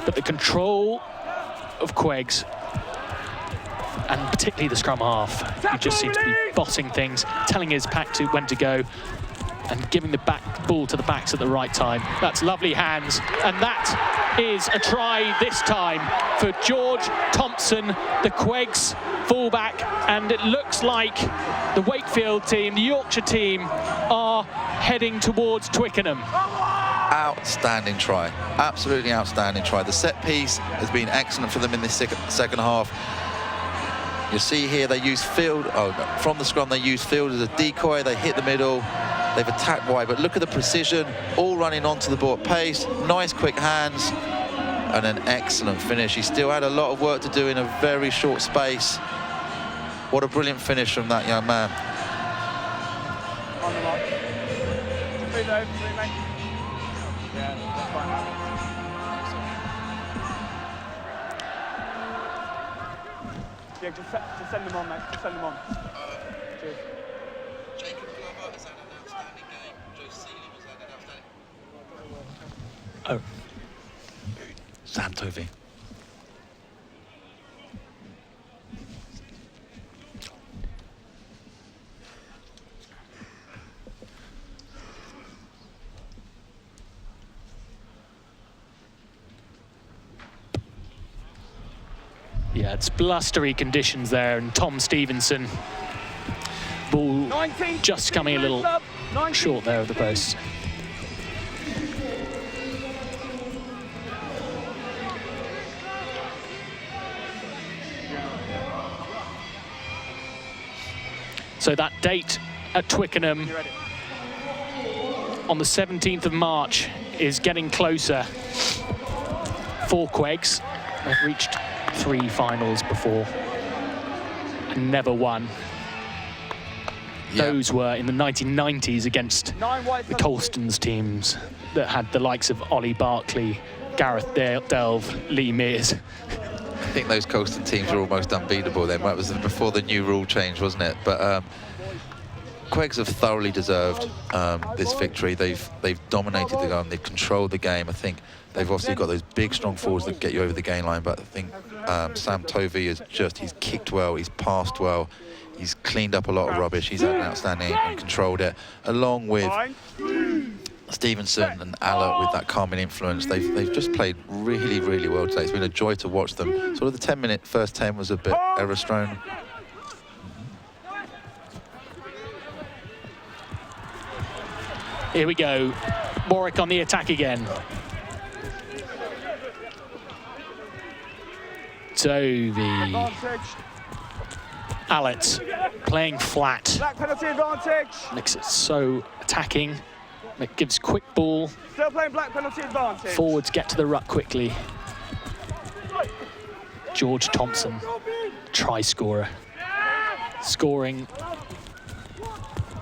But the control of Quigs, and particularly the scrum half, he just seems to be bossing things, telling his pack to when to go, and giving the ball to the backs at the right time. That's lovely hands, and that is a try this time for George Thompson, the Quigs fullback, and it looks like the Wakefield team, the Yorkshire team, are heading towards Twickenham. Outstanding try, absolutely outstanding try. The set piece has been excellent for them in this second half. You see here they use Field, from the scrum they use Field as a decoy, they hit the middle, they've attacked wide, but look at the precision, all running onto the ball at pace, nice quick hands, and an excellent finish. He still had a lot of work to do in a very short space. What a brilliant finish from that young man. On the mark. 3 though, 3 mate. Yeah, that's fine. Yeah, just send them on, mate. Just send them on. Cheers. Jacob Glover has had an outstanding game. Joe Seeley has had an outstanding... Oh. Sam Tovey. Yeah, it's blustery conditions there, and Tom Stevenson, ball just coming a little short there of the post. So that date at Twickenham on the 17th of March is getting closer for Quigs. They've reached 3 finals before and never won. Yeah. Those were in the 1990s against the Colston's teams that had the likes of Ollie Barkley, Gareth Delve, Lee Mears. I think those Colston teams were almost unbeatable then. That was before the new rule change, wasn't it? But Quigs have thoroughly deserved this victory. They've dominated the game. They've controlled the game. I think they've obviously got those big, strong forwards that get you over the game line. But I think Sam Tovey is he's kicked well, he's passed well, he's cleaned up a lot of rubbish. He's had an outstanding and controlled it, along with Stevenson and Alla with that calming influence. They've just played really, really well today. It's been a joy to watch them. Sort of the first 10 was a bit error-strewn. Here we go, Warwick on the attack again. Tovey. Allett playing flat. Black penalty advantage. Makes it so attacking. It gives quick ball. Still playing black, penalty advantage. Forwards get to the ruck quickly. George Thompson, try scorer. Scoring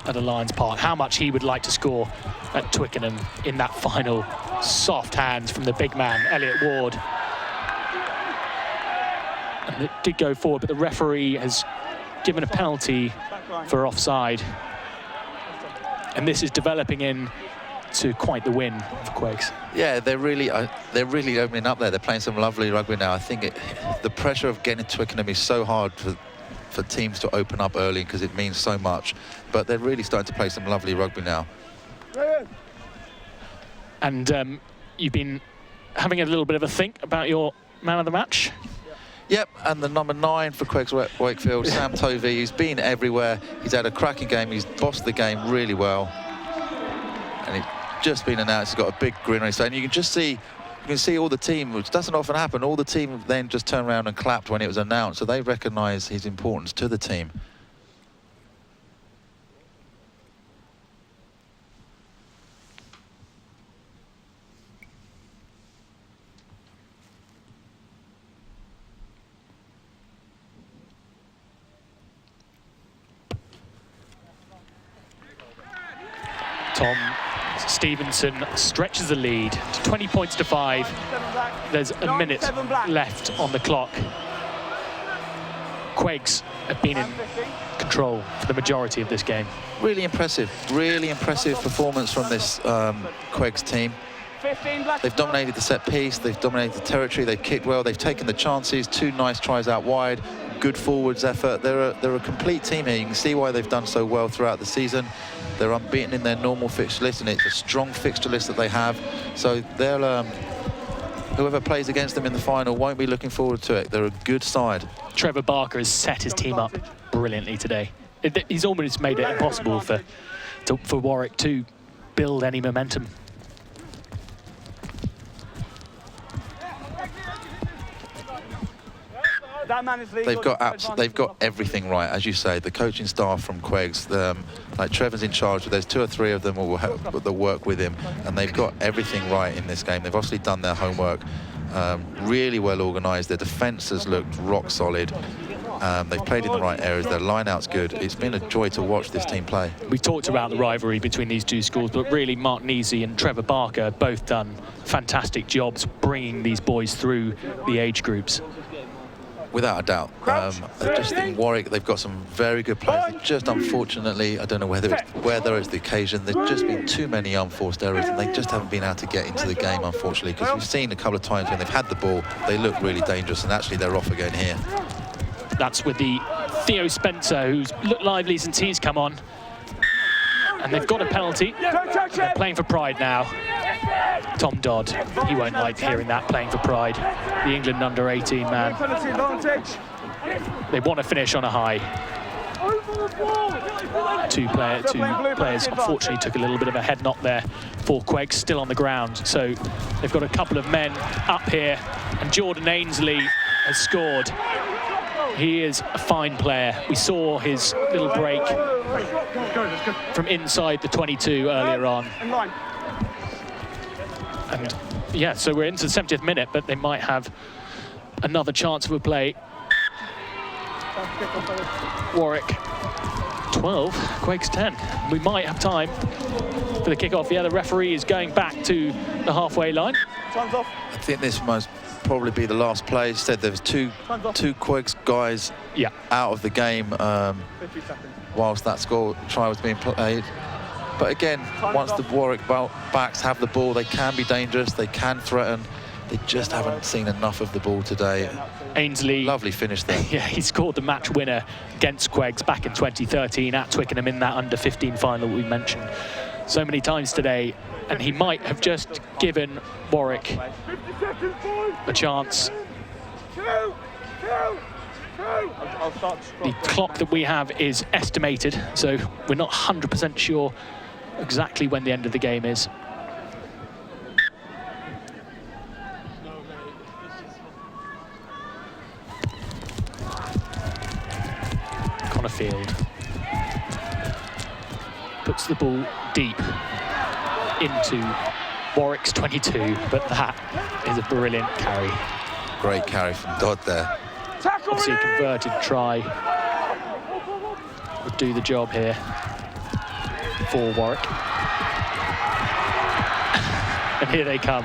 at Alliance Park. How much he would like to score at Twickenham in that final. Soft hands from the big man, Elliot Ward. And it did go forward, but the referee has given a penalty for offside. And this is developing in to quite the win for Quigs. Yeah, they're really opening up there. They're playing some lovely rugby now. I think the pressure of getting to Twickenham is so hard for teams to open up early because it means so much. But they're really starting to play some lovely rugby now. And you've been having a little bit of a think about your man of the match. Yep, and the number 9 for Quigs Wakefield, Sam Tovey, he's been everywhere. He's had a cracking game. He's bossed the game really well. And he's just been announced. He's got a big grin on his face. And you can see all the team, which doesn't often happen, all the team then just turned around and clapped when it was announced. So they recognise his importance to the team. Tom Stevenson stretches the lead to 20 points to 5. There's a minute left on the clock. Quigs have been in control for the majority of this game. Really impressive performance from this Quigs team. They've dominated the set piece, they've dominated the territory, they've kicked well, they've taken the chances, 2 nice tries out wide, good forwards effort. They're a complete team here. You can see why they've done so well throughout the season. They're unbeaten in their normal fixture list, and it's a strong fixture list that they have. So they'll whoever plays against them in the final won't be looking forward to it. They're a good side. Trevor Barker has set his team up brilliantly today. He's almost made it impossible for Warwick to build any momentum. They've got everything right, as you say. The coaching staff from Quigs, like Trevor's in charge. There's 2 or 3 of them that work with him, and they've got everything right in this game. They've obviously done their homework. Really well organised. Their defence has looked rock solid. They've played in the right areas. Their line-out's good. It's been a joy to watch this team play. We talked about the rivalry between these 2 schools, but really Mark Neasy and Trevor Barker have both done fantastic jobs bringing these boys through the age groups. Without a doubt. Just in Warwick, they've got some very good players. Just unfortunately, I don't know whether it's the occasion, there's just been too many unforced errors, and they just haven't been able to get into the game, unfortunately, because we've seen a couple of times when they've had the ball, they look really dangerous, and actually they're off again here. That's with the Theo Spencer, who's looked lively since he's come on. And they've got a penalty. They're playing for pride now. Tom Dodd, he won't like hearing that, playing for pride. The England under-18 man. They want to finish on a high. Two players unfortunately took a little bit of a head knock there for Quigs, still on the ground. So they've got a couple of men up here, and Jordan Ainsley has scored. He is a fine player. We saw his little break from inside the 22 earlier on. And yeah, so we're into the 70th minute, but they might have another chance of a play. Warwick 12, Quigs 10. We might have time for the kickoff. Yeah, the referee is going back to the halfway line. I think this must probably be the last play. Said there was two Quigs guys out of the game whilst that try was being played. But again, once the Warwick backs have the ball, they can be dangerous, they can threaten. They just haven't seen enough of the ball today. Ainsley, lovely finish there. Yeah, he scored the match winner against Quigs back in 2013 at Twickenham in that under-15 final we mentioned so many times today. And he might have just given Warwick a chance. The clock that we have is estimated, so we're not 100% sure exactly when the end of the game is. Connorfield puts the ball deep. into Warwick's 22, but that is a brilliant carry. Great carry from Dodd there. Obviously a converted try would do the job here for Warwick. And here they come.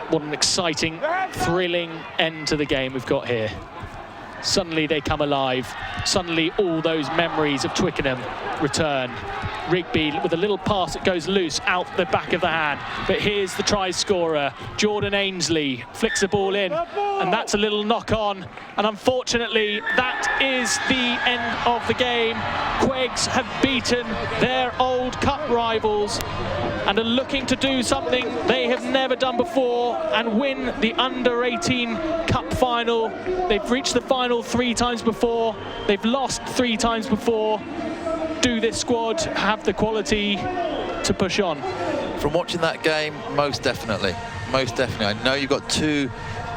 What an exciting, thrilling end to the game we've got here. Suddenly they come alive. Suddenly all those memories of Twickenham return. Rugby with a little pass that goes loose out the back of the hand. But here's the try scorer, Jordan Ainsley, flicks the ball in, and that's a little knock on. And unfortunately, that is the end of the game. Quigs have beaten their old cup rivals and are looking to do something they have never done before and win the under-18 cup final. They've reached the final 3 times before. They've lost 3 times before. Do this squad have the quality to push on? From watching that game, most definitely. Most definitely. I know you've got 2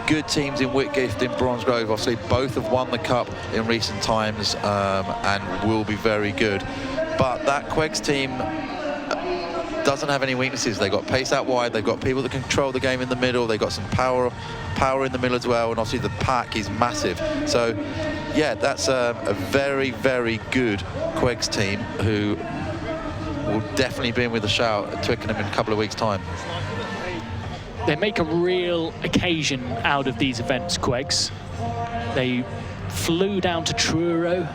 good teams in Whitgift, in Bromsgrove. Obviously, both have won the cup in recent times and will be very good. But that Quigs team doesn't have any weaknesses. They've got pace out wide. They've got people that control the game in the middle. They've got some power in the middle as well. And obviously, the pack is massive. So, yeah, that's a very, very good Quigs team who will definitely be in with a shout at Twickenham in a couple of weeks' time. They make a real occasion out of these events, Quigs. They flew down to Truro.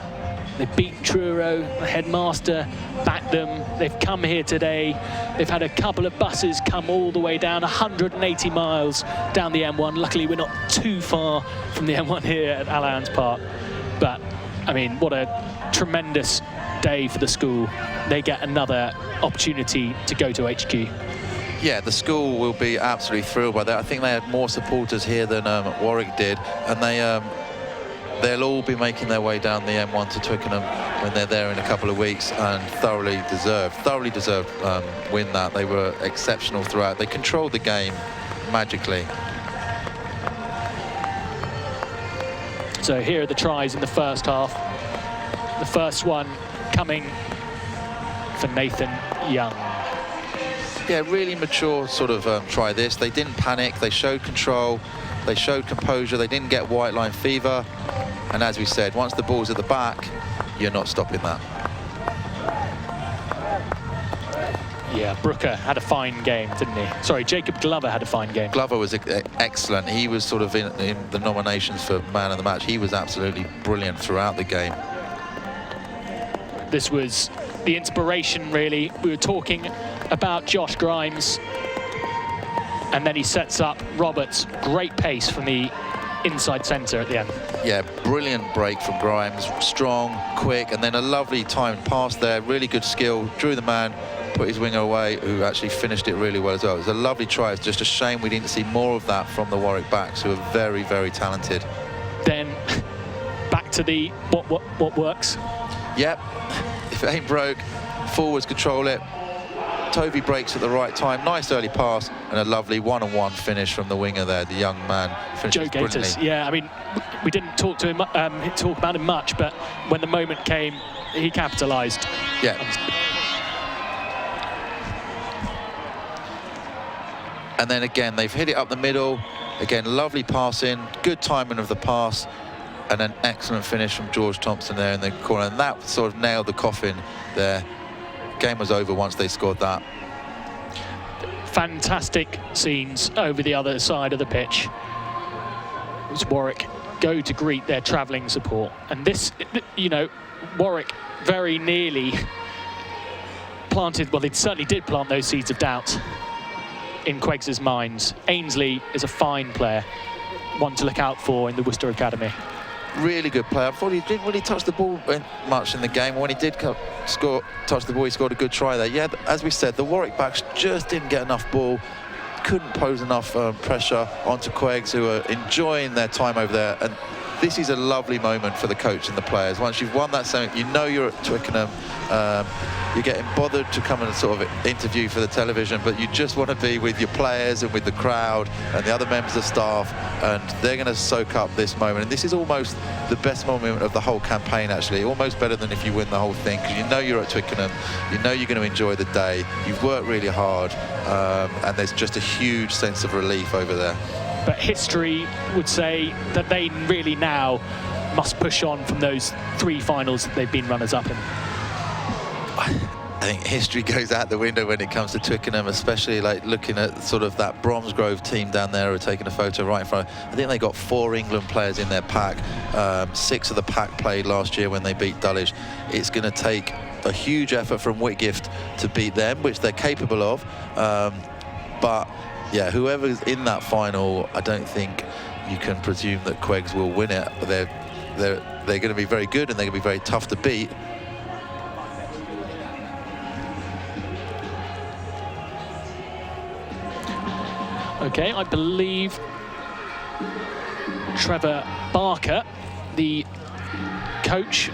They beat Truro. The headmaster backed them. They've come here today. They've had a couple of buses come all the way down 180 miles down the M1. Luckily, we're not too far from the M1 here at Allianz Park. But, I mean, what a tremendous day for the school. They get another opportunity to go to HQ. Yeah, the school will be absolutely thrilled by that. I think they had more supporters here than Warwick did, and they'll all be making their way down the M1 to Twickenham when they're there in a couple of weeks, and thoroughly deserved win that. They were exceptional throughout. They controlled the game magically. So here are the tries in the first half. The first one coming for Nathan Young. Yeah, really mature sort of try this. They didn't panic. They showed control. They showed composure. They didn't get white line fever. And as we said, once the ball's at the back, you're not stopping that. Yeah, Brooker had a fine game, didn't he? Sorry, Jacob Glover had a fine game. Glover was excellent. He was sort of in the nominations for man of the match. He was absolutely brilliant throughout the game. This was the inspiration, really. We were talking about Josh Grimes, and then he sets up Roberts. Great pace from the inside centre at the end. Yeah, brilliant break from Grimes. Strong, quick, and then a lovely timed pass there. Really good skill. Drew the man, put his winger away, who actually finished it really well as well. It was a lovely try. It's just a shame we didn't see more of that from the Warwick backs, who are very, very talented. Then back to the what works. Yep, if it ain't broke, forwards control it. Tovey breaks at the right time. Nice early pass and a lovely one-on-one finish from the winger there. The young man finishes Joe Gators. brilliantly. Yeah, I mean, we didn't talk about him much, but when the moment came, he capitalised. Yeah. And then again, they've hit it up the middle. Again, lovely pass in, good timing of the pass, and an excellent finish from George Thompson there in the corner. And that sort of nailed the coffin there. Game was over once they scored that. Fantastic scenes over the other side of the pitch. As Warwick go to greet their travelling support. And this, you know, Warwick very nearly planted, well, they certainly did plant those seeds of doubt in Quiggs' minds. Ainsley is a fine player, one to look out for in the Worcester Academy. Really good player. I thought he didn't really touch the ball much in the game. When he did touch the ball, he scored a good try there. Yeah, as we said, the Warwick backs just didn't get enough ball, couldn't pose enough pressure onto Quiggs, who are enjoying their time over there. And this is a lovely moment for the coach and the players. Once you've won that semi, you know you're at Twickenham. You're getting bothered to come and sort of interview for the television, but you just want to be with your players and with the crowd and the other members of staff, and they're going to soak up this moment. And this is almost the best moment of the whole campaign, actually, almost better than if you win the whole thing, because you know you're at Twickenham, you know you're going to enjoy the day, you've worked really hard, and there's just a huge sense of relief over there. But history would say that they really now must push on from those 3 finals that they've been runners-up in. I think history goes out the window when it comes to Twickenham, especially like looking at sort of that Bromsgrove team down there who are taking a photo right in front. I think they got 4 England players in their pack. 6 of the pack played last year when they beat Dulwich. It's going to take a huge effort from Whitgift to beat them, which they're capable of. But yeah, whoever's in that final, I don't think you can presume that Quigs will win it. They're going to be very good and they're going to be very tough to beat. Okay, I believe Trevor Barker, the coach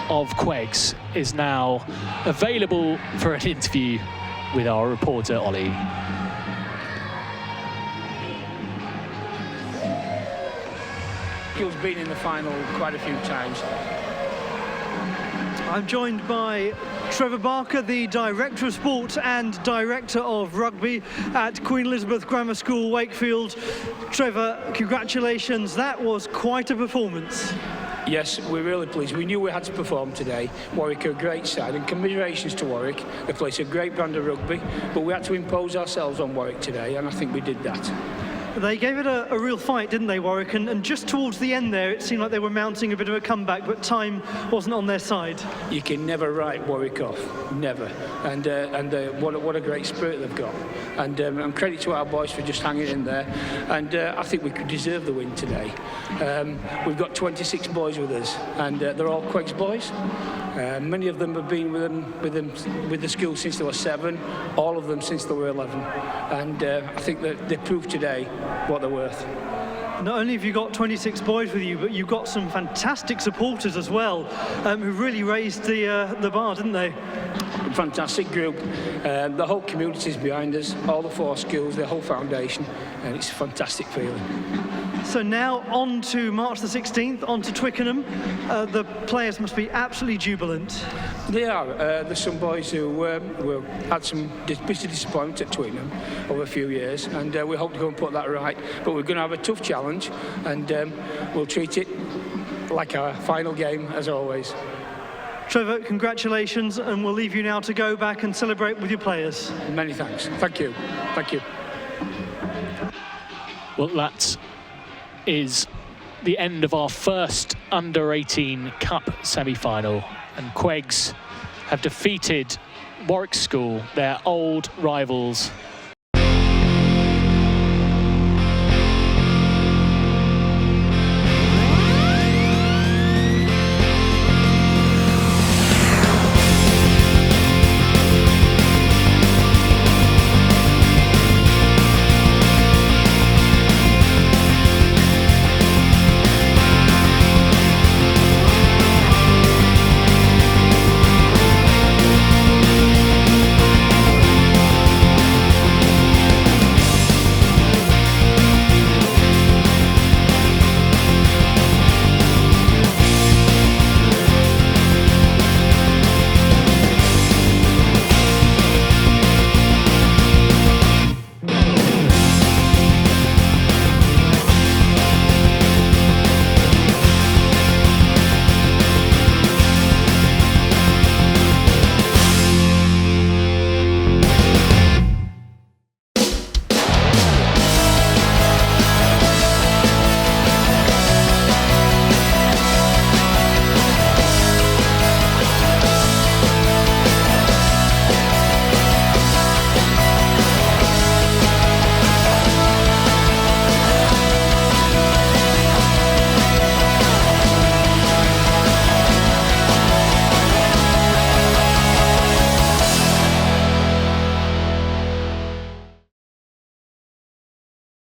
of Quigs, is now available for an interview with our reporter, Ollie. He's been in the final quite a few times. I'm joined by Trevor Barker, the Director of Sport and Director of Rugby at Queen Elizabeth Grammar School, Wakefield. Trevor, congratulations. That was quite a performance. Yes, we're really pleased. We knew we had to perform today. Warwick are a great side, and commiserations to Warwick. They play a great brand of rugby, but we had to impose ourselves on Warwick today, and I think we did that. They gave it a real fight, didn't they, Warwick? And just towards the end there, it seemed like they were mounting a bit of a comeback, but time wasn't on their side. You can never write Warwick off, never. And what a great spirit they've got. And credit to our boys for just hanging in there. And I think we could deserve the win today. We've got 26 boys with us, and they're all Quigs boys. Many of them have been with the school since they were 7, all of them since they were 11. And I think that they proved today what they're worth. Not only have you got 26 boys with you, but you've got some fantastic supporters as well, who really raised the bar, didn't they? Fantastic group. The whole community is behind us, all the 4 schools, the whole foundation, and it's a fantastic feeling. So now on to March the 16th, on to Twickenham. The players must be absolutely jubilant. They are. There's some boys who had some bit of disappointment at Twickenham over a few years, and we hope to go and put that right. But we're going to have a tough challenge, and we'll treat it like our final game, as always. Trevor, congratulations, and we'll leave you now to go back and celebrate with your players. Many thanks. Thank you. Thank you. Well, that is the end of our first under-18 Cup semi-final, and Quigs have defeated Warwick School, their old rivals,